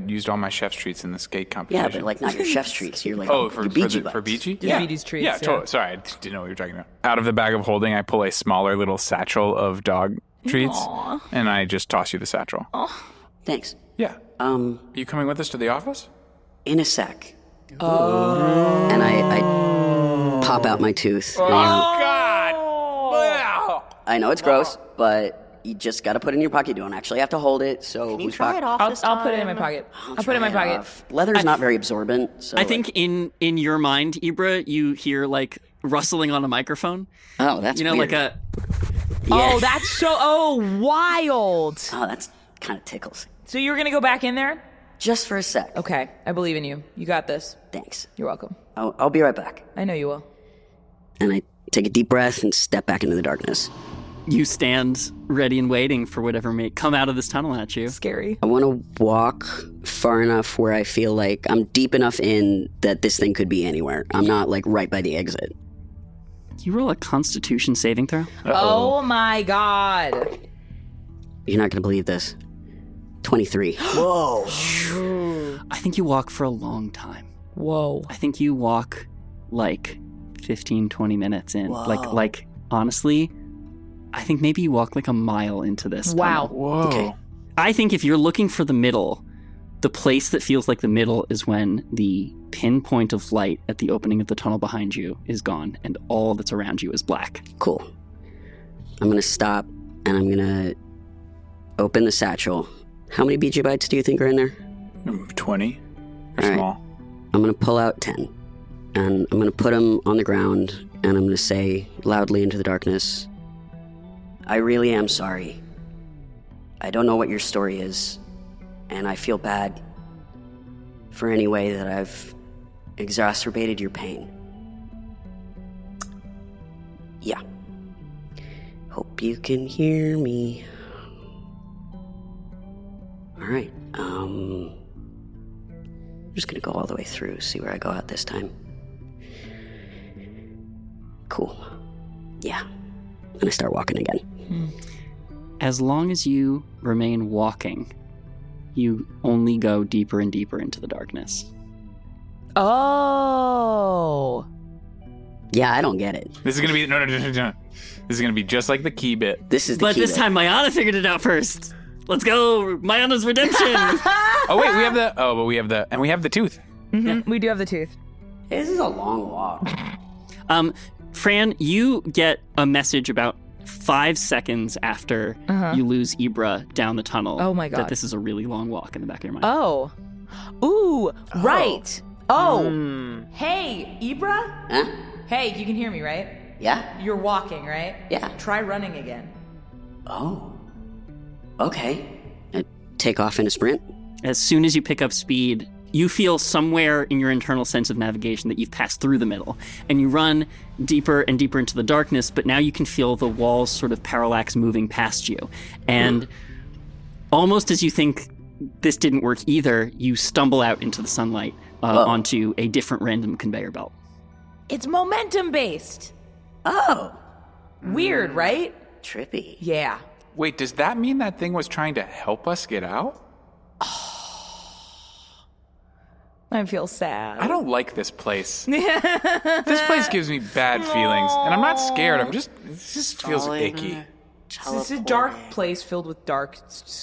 Speaker 4: used all my chef's treats in the skate competition.
Speaker 6: Yeah, but like not your chef's treats. You're like
Speaker 4: Oh, for
Speaker 6: your BG
Speaker 4: for
Speaker 6: bites.
Speaker 4: BG?
Speaker 3: Just BG's treats,
Speaker 4: Yeah,
Speaker 3: yeah.
Speaker 4: totally. Sorry, I didn't know what you were talking about. Out of the bag of holding, I pull a smaller little satchel of dog treats, and I just toss you the satchel.
Speaker 6: Thanks.
Speaker 4: Yeah. Are you coming with us to the office?
Speaker 6: In a sec. Oh. And I pop out my tooth.
Speaker 4: God!
Speaker 6: I know it's gross, but you just got to put it in your pocket. You don't actually have to hold it. So
Speaker 1: Can you
Speaker 6: whose
Speaker 1: try
Speaker 6: pocket?
Speaker 1: it off this
Speaker 3: I'll put it in
Speaker 1: time?
Speaker 3: my pocket. I'll put it in my
Speaker 6: Try
Speaker 3: pocket.
Speaker 6: off. Leather's not very absorbent. So
Speaker 2: I think in your mind, Ibra, you hear like rustling on a microphone.
Speaker 6: Oh, that's
Speaker 2: You know,
Speaker 6: weird.
Speaker 2: like a
Speaker 3: Oh, that's so wild.
Speaker 6: Oh, that's kind of tickles.
Speaker 3: So you were gonna go back in there?
Speaker 6: Just for a sec.
Speaker 3: Okay, I believe in you. You got this.
Speaker 6: Thanks.
Speaker 3: You're welcome.
Speaker 6: I'll be right back.
Speaker 3: I know you will.
Speaker 6: And I take a deep breath and step back into the darkness.
Speaker 2: you stand ready and waiting for whatever may come out of this tunnel at you.
Speaker 3: Scary.
Speaker 6: I want to walk far enough where I feel like I'm deep enough in that this thing could be anywhere. I'm not like right by the exit.
Speaker 2: You roll a Constitution saving throw.
Speaker 3: Oh my god.
Speaker 6: You're not going to believe this. 23.
Speaker 1: Whoa.
Speaker 2: I think you walk for a long time.
Speaker 3: Whoa.
Speaker 2: I think you walk like 15, 20 minutes in.
Speaker 1: Whoa.
Speaker 2: Like honestly, I think maybe you walk like a mile into this
Speaker 3: Wow.
Speaker 2: tunnel.
Speaker 4: Whoa.
Speaker 6: Okay.
Speaker 2: I think if you're looking for the middle, the place that feels like the middle is when the pinpoint of light at the opening of the tunnel behind you is gone and all that's around you is black.
Speaker 6: Cool. I'm going to stop and I'm going to open the satchel. How many BG bytes do you think are in there?
Speaker 4: 20. Or
Speaker 6: All right.
Speaker 4: small.
Speaker 6: I'm going to pull out 10. and I'm going to put him on the ground, and I'm going to say loudly into the darkness, I really am sorry. I don't know what your story is, and I feel bad for any way that I've exacerbated your pain. Yeah. Hope you can hear me. All right. I'm just gonna go all the way through, see where I go out this time. Cool. Yeah. And I start walking again.
Speaker 2: As long as you remain walking, you only go deeper and deeper into the darkness.
Speaker 3: Oh.
Speaker 6: Yeah, I don't get it.
Speaker 4: This is gonna be no. This is gonna be just like the key bit.
Speaker 6: This is the
Speaker 2: But
Speaker 6: key
Speaker 2: this
Speaker 6: bit.
Speaker 2: time, Mayana figured it out first. Let's go, Mayana's redemption.
Speaker 4: Oh wait, we have the. Oh, but we have the. And we have the tooth.
Speaker 3: Mm-hmm. We do have the tooth.
Speaker 6: This is a long walk.
Speaker 2: Fran, you get a message about 5 seconds after you lose Ibra down the tunnel.
Speaker 3: Oh my God.
Speaker 2: That this is a really long walk in the back of your mind.
Speaker 3: Oh. Ooh, right. Oh. Hey, Ibra?
Speaker 6: Huh?
Speaker 3: Hey, you can hear me, right?
Speaker 6: Yeah?
Speaker 3: You're walking, right?
Speaker 6: Yeah.
Speaker 3: Try running again.
Speaker 6: Oh. Okay. I take off in a sprint.
Speaker 2: As soon as you pick up speed, you feel somewhere in your internal sense of navigation that you've passed through the middle, and you run deeper and deeper into the darkness, but now you can feel the walls sort of parallax moving past you. And almost as you think this didn't work either, you stumble out into the sunlight onto a different random conveyor belt.
Speaker 3: It's momentum based.
Speaker 6: Oh.
Speaker 3: Weird, right?
Speaker 6: Trippy.
Speaker 3: Yeah.
Speaker 4: Wait, does that mean that thing was trying to help us get out?
Speaker 3: I feel sad.
Speaker 4: I don't like this place. This place gives me bad feelings, and I'm not scared. It just feels icky.
Speaker 3: It's a dark place filled with dark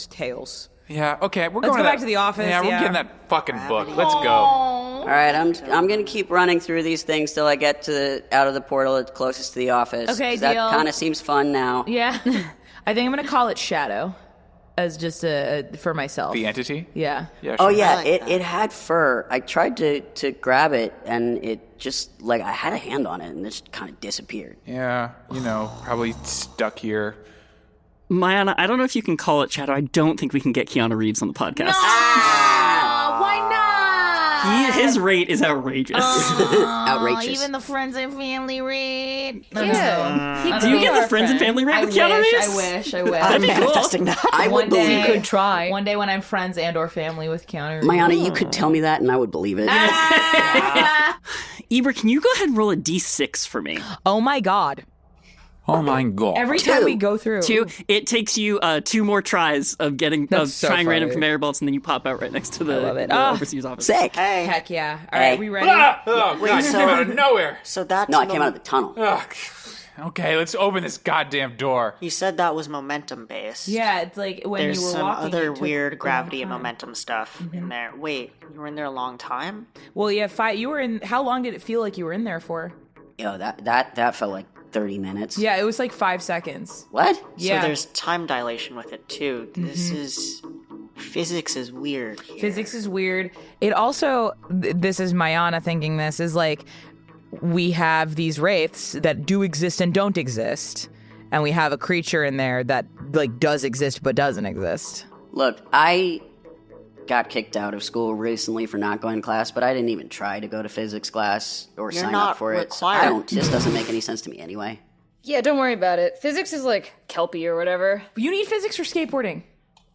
Speaker 3: tales.
Speaker 4: Yeah. Okay, we're
Speaker 3: Let's
Speaker 4: going
Speaker 3: go back to the office,
Speaker 4: Yeah, we're
Speaker 3: yeah.
Speaker 4: getting that fucking book. Let's go.
Speaker 6: All right, I'm gonna keep running through these things till I get to out of the portal that's closest to the office.
Speaker 3: Okay,
Speaker 6: 'cause that
Speaker 3: deal.
Speaker 6: kind of seems fun now.
Speaker 3: Yeah. I think I'm going to call it Shadow as just for myself.
Speaker 4: The entity?
Speaker 3: Yeah.
Speaker 4: Yeah.
Speaker 6: Oh
Speaker 4: Sure.
Speaker 6: yeah,
Speaker 1: like
Speaker 6: it
Speaker 1: that.
Speaker 6: it had fur. I tried to grab it, and it just like I had a hand on it, and it just kind of disappeared.
Speaker 4: Yeah. Probably stuck here.
Speaker 2: Mayana, I don't know if you can call it Shadow. I don't think we can get Keanu Reeves on the podcast.
Speaker 3: Why not?
Speaker 2: His rate is outrageous.
Speaker 6: Outrageous.
Speaker 3: the friends and family rate.
Speaker 5: Yeah.
Speaker 2: Do you get the friends and family rate with Keanu Reeves?
Speaker 3: I wish.
Speaker 2: That'd be cool.
Speaker 1: Manifesting that.
Speaker 6: I would believe
Speaker 5: You
Speaker 6: it.
Speaker 5: could try.
Speaker 3: One day when I'm friends and or family with Keanu Reeves.
Speaker 6: Mayana, you could tell me that, and I would believe it.
Speaker 2: Ibra, can you go ahead and roll a d6 for me?
Speaker 3: Oh my God.
Speaker 4: Oh my god.
Speaker 3: Every time
Speaker 6: Two.
Speaker 3: we go through.
Speaker 2: 2. It takes you 2 more tries of
Speaker 3: That's so
Speaker 2: trying random
Speaker 3: funny.
Speaker 2: conveyor belts, and then you pop out right next to the,
Speaker 3: love it.
Speaker 2: the
Speaker 3: Ah.
Speaker 2: overseer's office.
Speaker 6: Sick.
Speaker 1: Hey.
Speaker 3: Heck yeah. All
Speaker 6: Hey.
Speaker 3: right, we ready?
Speaker 4: Oh,
Speaker 1: Wait,
Speaker 4: God, you
Speaker 1: so-
Speaker 4: came out of nowhere.
Speaker 1: So that's
Speaker 6: No, I came out of the tunnel.
Speaker 4: Ugh. Okay, let's open this goddamn door.
Speaker 1: You said that was momentum based.
Speaker 3: Yeah, it's like when
Speaker 1: There's
Speaker 3: you were
Speaker 1: some
Speaker 3: walking.
Speaker 1: other
Speaker 3: it took
Speaker 1: weird
Speaker 3: a long
Speaker 1: gravity and
Speaker 3: time.
Speaker 1: momentum stuff in there. Wait, you were in there a long time?
Speaker 3: Well, yeah, you were in. How long did it feel like you were in there for?
Speaker 6: Yo, that felt like 30 minutes.
Speaker 3: Yeah, it was like 5 seconds.
Speaker 6: What?
Speaker 3: Yeah.
Speaker 1: So there's time dilation with it too. This is physics is weird. Here.
Speaker 3: Physics is weird. It also, this is Mayana thinking this, is like we have these wraiths that do exist and don't exist. And we have a creature in there that like does exist but doesn't exist.
Speaker 6: Look, I got kicked out of school recently for not going to class, but I didn't even try to go to physics class or
Speaker 1: You're
Speaker 6: sign
Speaker 1: not
Speaker 6: up for it. So
Speaker 1: required.
Speaker 6: this doesn't make any sense to me anyway.
Speaker 5: Yeah, don't worry about it. Physics is like Kelpie or whatever.
Speaker 3: But you need physics for skateboarding.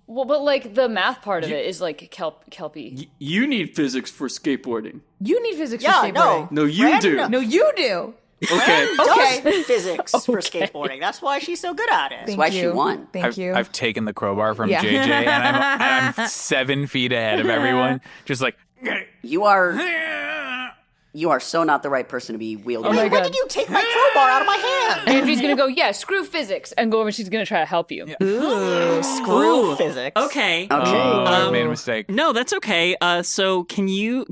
Speaker 5: Well, but like the math part of it is like Kelpie.
Speaker 2: You need physics for skateboarding.
Speaker 3: You need physics
Speaker 1: Yeah,
Speaker 3: for skateboarding.
Speaker 2: No, you
Speaker 1: Fran
Speaker 2: do.
Speaker 3: No, you do.
Speaker 2: Okay.
Speaker 1: Does physics for skateboarding. That's why she's so good at it.
Speaker 3: Thank
Speaker 6: why
Speaker 3: you.
Speaker 6: she won.
Speaker 3: Thank you.
Speaker 4: I've taken the crowbar from
Speaker 3: Yeah.
Speaker 4: JJ, and I'm 7 feet ahead of everyone. Just like,
Speaker 6: You are so not the right person to be wielding.
Speaker 5: Oh my
Speaker 1: When
Speaker 5: God.
Speaker 1: did you take my crowbar out of my hand?
Speaker 5: Andrew's gonna go, yeah, screw physics, and go over and she's gonna try to help you.
Speaker 1: Screw physics.
Speaker 2: Okay.
Speaker 4: I made a mistake.
Speaker 2: No, that's okay. So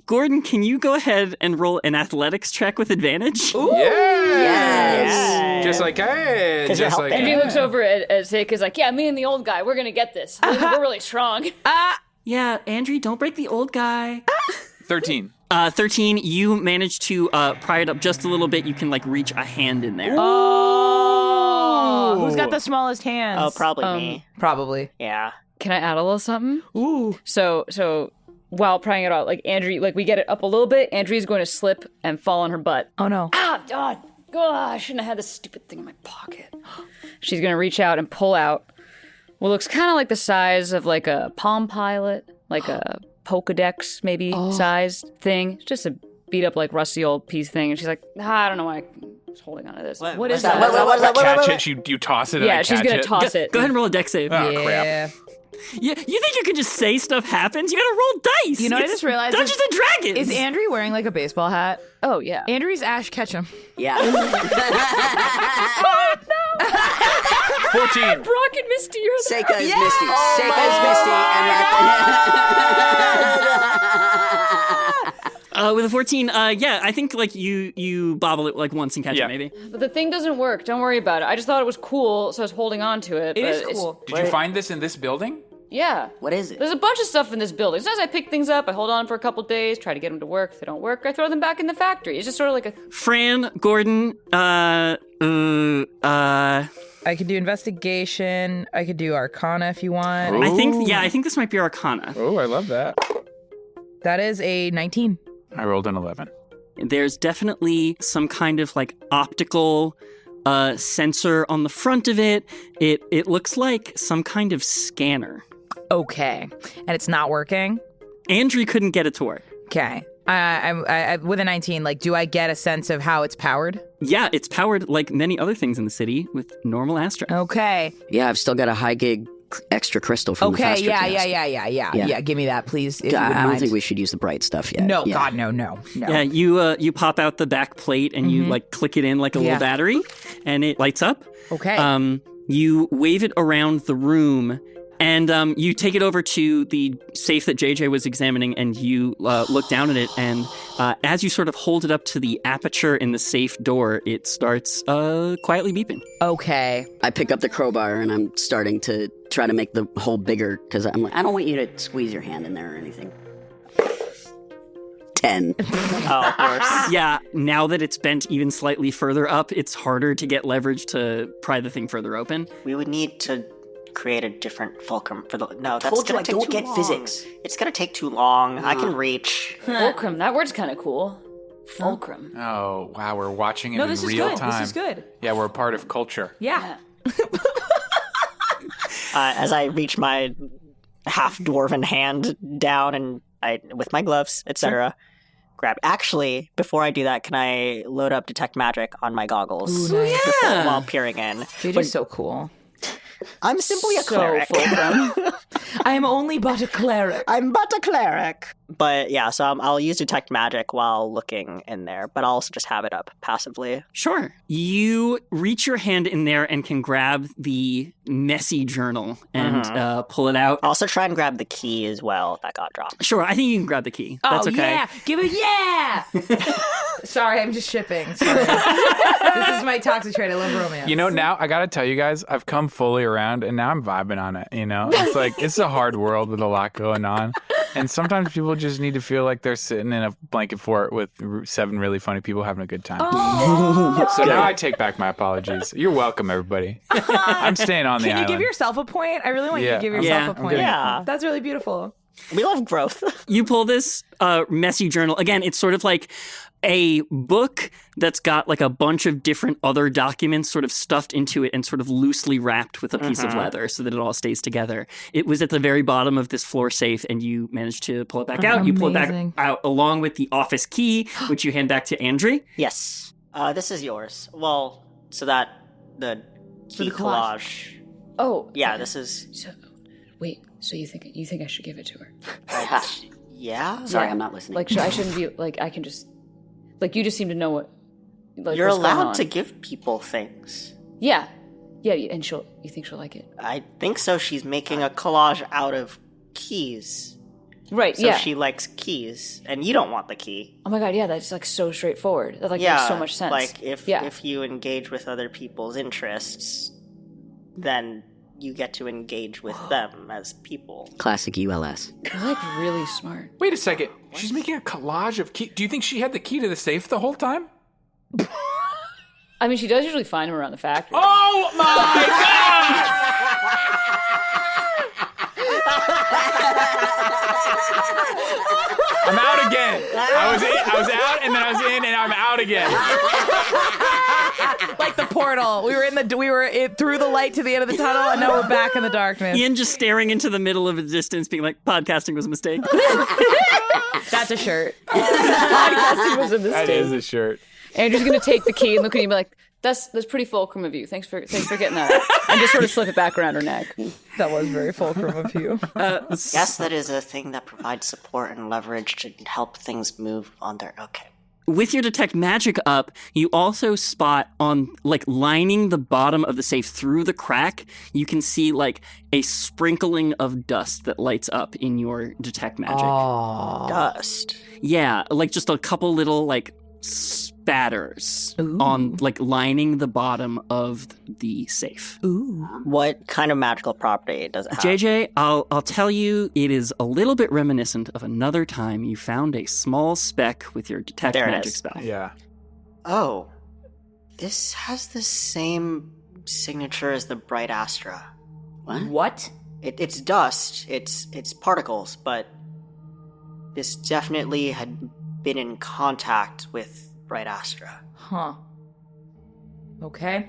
Speaker 2: Gordon, can you go ahead and roll an athletics check with advantage?
Speaker 6: Yes.
Speaker 4: Just like, hey.
Speaker 1: 'Cause you're
Speaker 4: Just like,
Speaker 1: helping.
Speaker 5: Andrew looks over at Sick, is like, yeah, me and the old guy, we're gonna get this. We're really strong.
Speaker 2: Yeah, Andrew, don't break the old guy.
Speaker 4: 13.
Speaker 2: 13, you manage to pry it up just a little bit. You can, like, reach a hand in there.
Speaker 3: Oh! Who's got the smallest hands?
Speaker 1: Oh, probably me.
Speaker 3: Probably.
Speaker 1: Yeah.
Speaker 5: Can I add a little something?
Speaker 3: Ooh.
Speaker 5: So while prying it out, like Andrew, like we get it up a little bit, Andrew's going to slip and fall on her butt.
Speaker 3: Oh, no.
Speaker 5: Ah, God. I shouldn't have had this stupid thing in my pocket. She's going to reach out and pull out what looks kind of like the size of like a Palm Pilot, like a Pokedex maybe sized thing. It's just a beat up like rusty old piece thing. And she's like, I don't know why I was holding on to this.
Speaker 1: What
Speaker 3: is
Speaker 1: that?
Speaker 3: that?
Speaker 1: What?
Speaker 4: Catch it. You toss it.
Speaker 5: Yeah,
Speaker 4: and I
Speaker 5: she's
Speaker 4: catch
Speaker 5: going
Speaker 4: it.
Speaker 5: to toss it.
Speaker 2: Go ahead and roll a dex save.
Speaker 4: Oh,
Speaker 3: Yeah.
Speaker 4: crap.
Speaker 2: You think you can just say stuff happens? You gotta roll dice.
Speaker 3: You know what I
Speaker 2: It's
Speaker 3: just realized?
Speaker 2: Dungeons and Dragons.
Speaker 3: Is Andrew wearing like a baseball hat?
Speaker 5: Oh, yeah.
Speaker 3: Andrew's Ash Ketchum.
Speaker 6: Yeah.
Speaker 4: 14.
Speaker 5: Brock and Misty are there.
Speaker 6: Seika is Misty. Seika is Misty. And
Speaker 2: with a 14, yeah, I think like you bobble it like once and catch it maybe.
Speaker 5: But the thing doesn't work. Don't worry about it. I just thought it was cool, so I was holding on to it.
Speaker 3: It is
Speaker 5: but it's-
Speaker 3: cool.
Speaker 4: Did you find this in this building?
Speaker 5: Yeah.
Speaker 6: What is it?
Speaker 5: There's a bunch of stuff in this building. Sometimes I pick things up, I hold on for a couple days, try to get them to work. If they don't work, I throw them back in the factory. It's just sort of like a...
Speaker 2: Fran, Gordon,
Speaker 3: I could do investigation. I could do Arcana if you want.
Speaker 2: I think this might be Arcana.
Speaker 4: Oh, I love that.
Speaker 3: That is a 19.
Speaker 4: I rolled an 11.
Speaker 2: There's definitely some kind of like optical sensor on the front of it. It looks like some kind of scanner.
Speaker 3: Okay. And it's not working?
Speaker 2: Andrew couldn't get it to work.
Speaker 3: Okay. I with a 19, like, do I get a sense of how it's powered?
Speaker 2: Yeah, it's powered like many other things in the city with normal Astra.
Speaker 3: Okay.
Speaker 6: Yeah, I've still got a high gig extra crystal from the
Speaker 3: Okay,
Speaker 6: faster
Speaker 3: yeah.
Speaker 6: Yeah.
Speaker 3: Give me that, please. If you
Speaker 6: God,
Speaker 3: wouldn't
Speaker 6: I don't
Speaker 3: mind.
Speaker 6: think we should use the bright stuff yet.
Speaker 3: No,
Speaker 6: Yeah.
Speaker 3: God, no.
Speaker 2: Yeah, you pop out the back plate and you like click it in like a little battery, and it lights up.
Speaker 3: Okay.
Speaker 2: You wave it around the room, and you take it over to the safe that JJ was examining, and you look down at it, and as you sort of hold it up to the aperture in the safe door, it starts quietly beeping.
Speaker 3: Okay.
Speaker 6: I pick up the crowbar and I'm starting to try to make the hole bigger because I'm like, I don't want you to squeeze your hand in there or anything. 10.
Speaker 1: Oh, of course.
Speaker 2: Yeah, now that it's bent even slightly further up, it's harder to get leverage to pry the thing further open.
Speaker 1: We would need to create a different fulcrum for the... No, that's
Speaker 6: Told you
Speaker 1: gonna
Speaker 6: I
Speaker 1: take
Speaker 6: don't
Speaker 1: too
Speaker 6: get
Speaker 1: long.
Speaker 6: physics.
Speaker 1: It's gonna take too long. I can reach.
Speaker 5: Fulcrum. That word's kind of cool. Fulcrum.
Speaker 4: Oh, wow, we're watching it
Speaker 3: No,
Speaker 4: in
Speaker 3: this is
Speaker 4: real
Speaker 3: good.
Speaker 4: time.
Speaker 3: This is good.
Speaker 4: Yeah, we're a part of culture.
Speaker 3: Yeah.
Speaker 1: As I reach my half-dwarven hand down and with my gloves, etc., grab... Actually, before I do that, can I load up Detect Magic on my goggles?
Speaker 3: Ooh, nice.
Speaker 1: before- while peering in?
Speaker 3: JJ's so cool.
Speaker 1: I'm simply a
Speaker 5: So
Speaker 1: cleric.
Speaker 3: I am only but a cleric.
Speaker 1: I'm but a cleric. But yeah, so I'll use Detect Magic while looking in there, but I'll also just have it up passively.
Speaker 2: Sure. You reach your hand in there and can grab the messy journal and pull it out.
Speaker 1: I'll also try and grab the key as well that got dropped.
Speaker 2: Sure, I think you can grab the key. That's okay.
Speaker 3: Yeah. Give it, yeah. Sorry, I'm just shipping. Sorry. This is my toxic trait. I love romance.
Speaker 4: You know, now I gotta tell you guys, I've come fully around and now I'm vibing on it, you know? It's like, it's a hard world with a lot going on. And sometimes people just need to feel like they're sitting in a blanket fort with 7 really funny people having a good time. So now I take back my apologies. You're welcome, everybody. I'm staying on the
Speaker 3: Can you
Speaker 4: island.
Speaker 3: give yourself a point? I really want you
Speaker 4: Yeah,
Speaker 3: to give
Speaker 4: I'm-
Speaker 3: yourself
Speaker 2: Yeah,
Speaker 3: a
Speaker 2: I'm
Speaker 3: point.
Speaker 4: getting a
Speaker 1: Yeah.
Speaker 3: That's really beautiful.
Speaker 1: We love growth.
Speaker 2: You pull this messy journal. Again, it's sort of like a book that's got like a bunch of different other documents sort of stuffed into it and sort of loosely wrapped with a piece of leather so that it all stays together. It was at the very bottom of this floor safe, and you managed to pull it back out. You pull it back
Speaker 3: Amazing.
Speaker 2: out along with the office key, which you hand back to Andre.
Speaker 1: Yes. This is yours. Well, so that the key
Speaker 3: the collage.
Speaker 1: collage.
Speaker 5: Oh.
Speaker 1: Yeah, this is...
Speaker 5: So, wait. So you think I should give it to her?
Speaker 1: Yeah?
Speaker 6: Sorry, I'm not listening.
Speaker 5: Like, I shouldn't be like I can just like you just seem to know what. Like,
Speaker 1: You're
Speaker 5: what's going
Speaker 1: allowed
Speaker 5: on.
Speaker 1: to give people things.
Speaker 5: Yeah, and you think she'll like it?
Speaker 1: I think so. She's making a collage out of keys.
Speaker 5: Right.
Speaker 1: So
Speaker 5: yeah.
Speaker 1: she likes keys, and you don't want the key.
Speaker 5: Oh my god. Yeah. That's like so straightforward. That like
Speaker 1: Yeah,
Speaker 5: makes so much sense.
Speaker 1: like if
Speaker 5: yeah.
Speaker 1: you engage with other people's interests, then you get to engage with them as people.
Speaker 6: Classic ULS.
Speaker 5: You're like really smart.
Speaker 4: Wait a second. She's making a collage of key. Do you think she had the key to the safe the whole time?
Speaker 5: I mean, she does usually find him around the factory.
Speaker 4: Oh my god! I'm out again. I was out, and then I was in, and I'm out again.
Speaker 3: Like the portal. We were through the light to the end of the tunnel, and now we're back in the darkness.
Speaker 2: Ian just staring into the middle of the distance, being like, podcasting was a mistake.
Speaker 3: That's a shirt.
Speaker 5: Podcasting was a mistake.
Speaker 4: That is a shirt.
Speaker 5: Andrew's gonna take the key and look at you and be like, that's pretty fulcrum of you. Thanks for getting that. And just sort of slip it back around her neck.
Speaker 3: That was very fulcrum of you.
Speaker 1: Yes, that is a thing that provides support and leverage to help things move on their... Okay.
Speaker 2: With your detect magic up, you also spot on, like, lining the bottom of the safe through the crack, you can see, like, a sprinkling of dust that lights up in your detect magic.
Speaker 1: Dust.
Speaker 2: Yeah, like just a couple little, like, spatters on, like, lining the bottom of the safe.
Speaker 1: What kind of magical property does it have?
Speaker 2: JJ, I'll tell you, it is a little bit reminiscent of another time you found a small speck with your detect
Speaker 1: There it
Speaker 2: magic
Speaker 1: is.
Speaker 2: spell.
Speaker 4: Yeah.
Speaker 1: Oh. This has the same signature as the bright Astra.
Speaker 3: What?
Speaker 1: It's dust. It's particles, but this definitely had been in contact with bright Astra.
Speaker 3: Huh. Okay.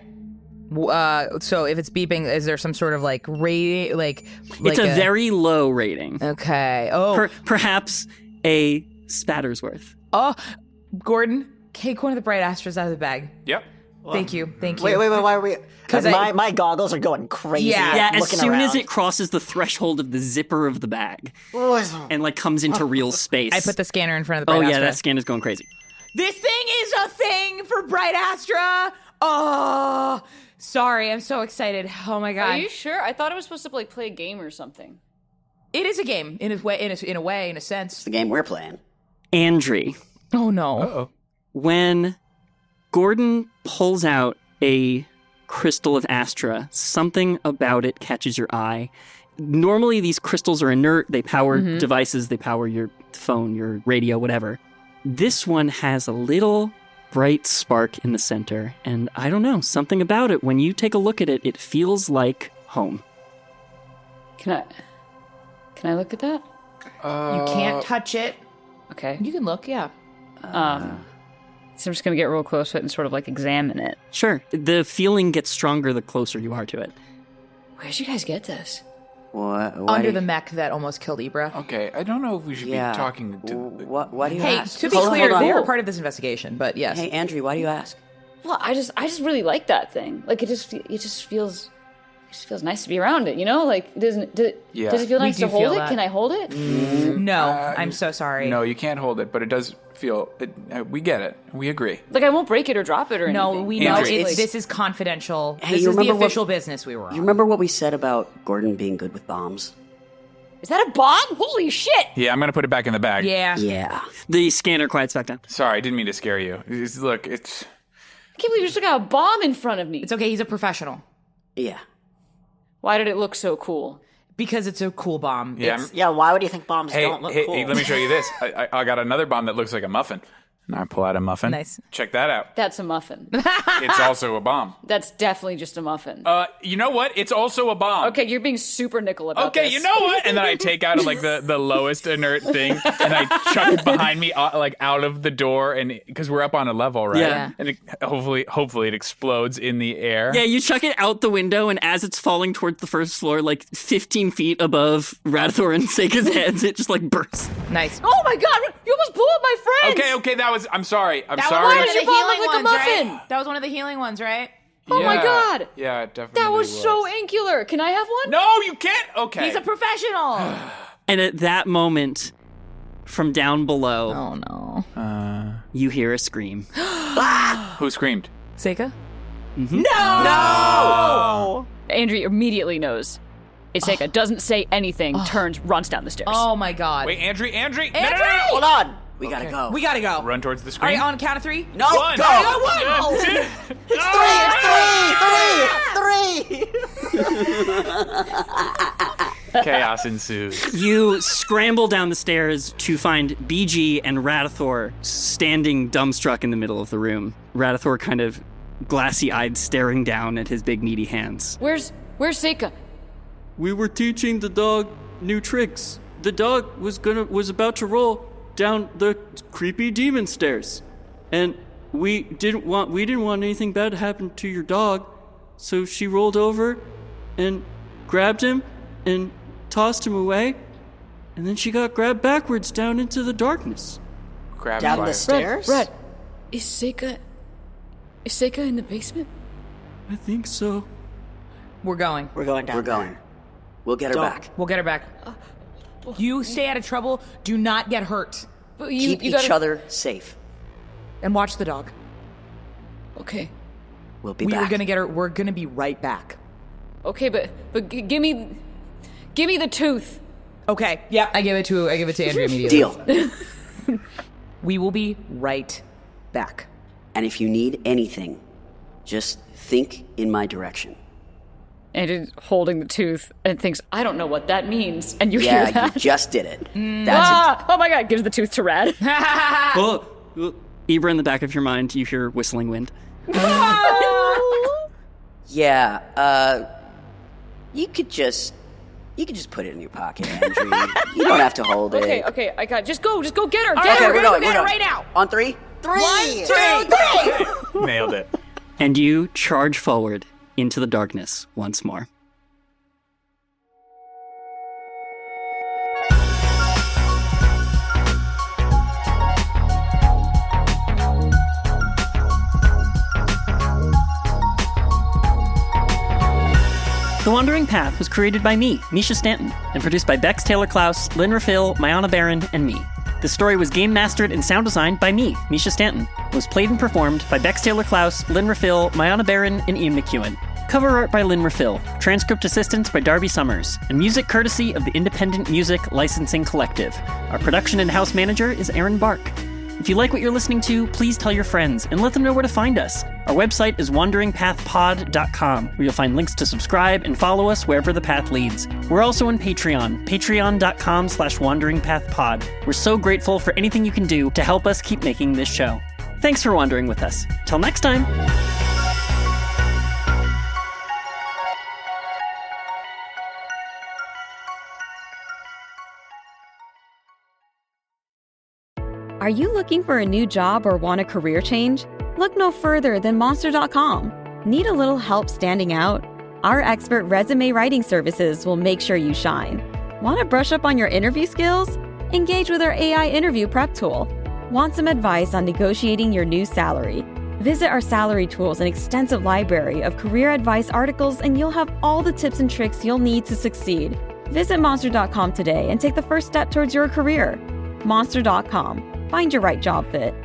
Speaker 3: So if it's beeping, is there some sort of like rating? Like
Speaker 2: It's a very low rating.
Speaker 3: Okay. Oh.
Speaker 2: Perhaps a spatter's worth.
Speaker 3: Oh, Gordon, take one of the bright Astras out of the bag.
Speaker 4: Yep.
Speaker 3: Thank you. Thank you.
Speaker 1: Wait, why are we...
Speaker 3: 'Cause
Speaker 1: my goggles are going crazy.
Speaker 3: Yeah,
Speaker 2: As
Speaker 1: looking
Speaker 2: soon
Speaker 1: around.
Speaker 2: as it crosses the threshold of the zipper of the bag and like comes into real space.
Speaker 3: I put the scanner in front of the
Speaker 2: Oh
Speaker 3: bright
Speaker 2: yeah,
Speaker 3: Astra.
Speaker 2: that scan is going crazy.
Speaker 3: This thing is a thing for bright Astra. Oh, sorry. I'm so excited. Oh my god.
Speaker 5: Are you sure? I thought it was supposed to like play a game or something.
Speaker 3: It is a game in a way, in a sense.
Speaker 6: The game we're playing.
Speaker 2: Andri,
Speaker 3: Oh no.
Speaker 4: Uh-oh.
Speaker 2: when Gordon pulls out a crystal of Astra, something about it catches your eye. Normally these crystals are inert, they power devices, they power your phone, your radio, whatever. This one has a little bright spark in the center, and I don't know, something about it, when you take a look at it, it feels like home.
Speaker 5: Can I look at that?
Speaker 3: You can't touch it.
Speaker 5: Okay.
Speaker 3: You can look, yeah.
Speaker 5: So I'm just gonna get real close to it and sort of like examine it.
Speaker 2: Sure, the feeling gets stronger the closer you are to it.
Speaker 5: Where'd you guys get this?
Speaker 6: What?
Speaker 3: Under the mech that almost killed Ibra.
Speaker 4: Okay, I don't know if we should be talking to...
Speaker 6: Why do you
Speaker 3: Hey,
Speaker 6: ask?
Speaker 3: to be
Speaker 6: Hold on,
Speaker 3: clear,
Speaker 6: hold on.
Speaker 3: they were part of this investigation, but yes.
Speaker 6: Hey, Andrew, why do you ask?
Speaker 5: Well, I just really like that thing. Like it just feels nice to be around it. You know, like does it feel nice
Speaker 3: do
Speaker 5: to hold
Speaker 3: feel
Speaker 5: it?
Speaker 3: that.
Speaker 5: Can I hold it?
Speaker 3: No, I'm so sorry.
Speaker 4: No, you can't hold it, but it does feel... we get it. We agree.
Speaker 5: Like I won't break it or drop it or anything.
Speaker 3: No, we know
Speaker 4: Andrew,
Speaker 3: this is confidential.
Speaker 6: Hey,
Speaker 3: this
Speaker 6: you
Speaker 3: is the
Speaker 6: remember what-
Speaker 3: official business we were on.
Speaker 6: You remember what we said about Gordon being good with bombs?
Speaker 5: Is that a bomb? Holy shit!
Speaker 4: Yeah, I'm going to put it back in the bag.
Speaker 3: Yeah.
Speaker 6: Yeah.
Speaker 2: The scanner quiets back down.
Speaker 4: Sorry, I didn't mean to scare you. Look, it's...
Speaker 5: I can't believe you just got a bomb in front of me.
Speaker 3: It's okay, he's a professional.
Speaker 6: Yeah.
Speaker 5: Why did it look so cool?
Speaker 3: Because it's a cool bomb.
Speaker 4: Yeah,
Speaker 1: Yeah, why would you think bombs don't look cool?
Speaker 4: Hey, let me show you this. I got another bomb that looks like a muffin. And I pull out a muffin.
Speaker 3: Nice.
Speaker 4: Check that out.
Speaker 5: That's a muffin.
Speaker 4: It's also a bomb.
Speaker 5: That's definitely just a muffin.
Speaker 4: You know what? It's also a bomb.
Speaker 5: Okay, you're being super nickel about this.
Speaker 4: Okay, you know what? And then I take out like the lowest inert thing, and I chuck it behind me, like out of the door, and because we're up on a level, right?
Speaker 2: Yeah.
Speaker 4: And it, hopefully it explodes in the air.
Speaker 2: Yeah, you chuck it out the window, and as it's falling towards the first floor, like 15 feet above Radthor and Seika's heads, it just like bursts.
Speaker 3: Nice.
Speaker 5: Oh my god, you almost blew up my friends!
Speaker 4: Okay, that was. I'm sorry. I'm
Speaker 3: That
Speaker 4: sorry.
Speaker 3: was one
Speaker 5: Why
Speaker 3: of
Speaker 5: did
Speaker 3: the
Speaker 5: your bomb
Speaker 3: healing
Speaker 5: look like a
Speaker 3: ones,
Speaker 5: muffin?
Speaker 3: right? That was one of the healing ones, right?
Speaker 5: Oh my god!
Speaker 4: Yeah, it definitely.
Speaker 5: That was so angular. Can I have one?
Speaker 4: No, you can't. Okay.
Speaker 3: He's a professional.
Speaker 2: And at that moment, from down below,
Speaker 3: Oh no.
Speaker 2: you hear a scream.
Speaker 4: Who screamed?
Speaker 3: Seika?
Speaker 1: No!
Speaker 5: Andrew immediately knows. Seika doesn't say anything, turns, runs down the stairs.
Speaker 3: Oh my god.
Speaker 4: Wait, Andrew. No.
Speaker 1: Hold on!
Speaker 6: We gotta go.
Speaker 3: We gotta go.
Speaker 4: Run towards the
Speaker 3: All
Speaker 4: screen.
Speaker 3: right, on a count of 3.
Speaker 1: No!
Speaker 4: One.
Speaker 1: Go!
Speaker 4: Two.
Speaker 1: It's three!
Speaker 4: Chaos ensues.
Speaker 2: You scramble down the stairs to find BG and Radithor standing dumbstruck in the middle of the room. Radithor kind of glassy-eyed, staring down at his big meaty hands.
Speaker 5: Where's Seika?
Speaker 7: We were teaching the dog new tricks. The dog was about to roll down the creepy demon stairs. And we didn't want anything bad to happen to your dog. So she rolled over and grabbed him and tossed him away. And then she got grabbed backwards down into the darkness.
Speaker 4: Grab
Speaker 1: Down
Speaker 4: fire.
Speaker 1: the stairs?
Speaker 5: Red, is Seika in the basement?
Speaker 7: I think so.
Speaker 3: We're going.
Speaker 1: We're going down.
Speaker 6: We're going. We'll get her back.
Speaker 3: We'll get her back. You stay out of trouble. Do not get hurt.
Speaker 5: But
Speaker 6: Keep
Speaker 5: you
Speaker 6: each
Speaker 5: gotta...
Speaker 6: other safe.
Speaker 3: And watch the dog.
Speaker 5: Okay.
Speaker 6: We'll be
Speaker 3: We
Speaker 6: back.
Speaker 3: were gonna get her. We're gonna be right back.
Speaker 5: Okay, but give me the tooth.
Speaker 3: Okay. Yeah. I give it to Andrea immediately.
Speaker 6: Deal.
Speaker 3: We will be right back.
Speaker 6: And if you need anything, just think in my direction.
Speaker 5: And holding the tooth and thinks, I don't know what that means. And you hear
Speaker 6: Yeah,
Speaker 5: that?
Speaker 6: you just did it. That's
Speaker 5: Oh my god, gives the tooth to Rad.
Speaker 7: Oh,
Speaker 2: Ibra, in the back of your mind, you hear whistling wind.
Speaker 6: Yeah, you could just put it in your pocket, Andrew. You don't have to hold it.
Speaker 5: Okay, I got just go get her. Get
Speaker 6: Okay,
Speaker 5: her.
Speaker 6: we're going.
Speaker 3: Get her right now.
Speaker 6: On three?
Speaker 1: 1, 2, 3.
Speaker 4: Nailed it.
Speaker 2: And you charge forward into the darkness once more. The Wandering Path was created by me, Misha Stanton, and produced by Bex Taylor Klaus, Lynn Rafil, Mayana Barron, and me. The story was game mastered and sound designed by me, Misha Stanton. It was played and performed by Bex Taylor Klaus, Lynn Rafil, Mayana Barron, and Ian McEwen. Cover art by Lynn Rafil, transcript assistance by Darby Summers, and music courtesy of the Independent Music Licensing Collective. Our production and house manager is Erin Bark. If you like what you're listening to, please tell your friends and let them know where to find us. Our website is wanderingpathpod.com, where you'll find links to subscribe and follow us wherever the path leads. We're also on Patreon, patreon.com/wanderingpathpod. We're so grateful for anything you can do to help us keep making this show. Thanks for wandering with us. Till next time.
Speaker 8: Are you looking for a new job or want a career change? Look no further than Monster.com. Need a little help standing out? Our expert resume writing services will make sure you shine. Want to brush up on your interview skills? Engage with our AI interview prep tool. Want some advice on negotiating your new salary? Visit our salary tools and extensive library of career advice articles, and you'll have all the tips and tricks you'll need to succeed. Visit Monster.com today and take the first step towards your career. Monster.com. Find your right job fit.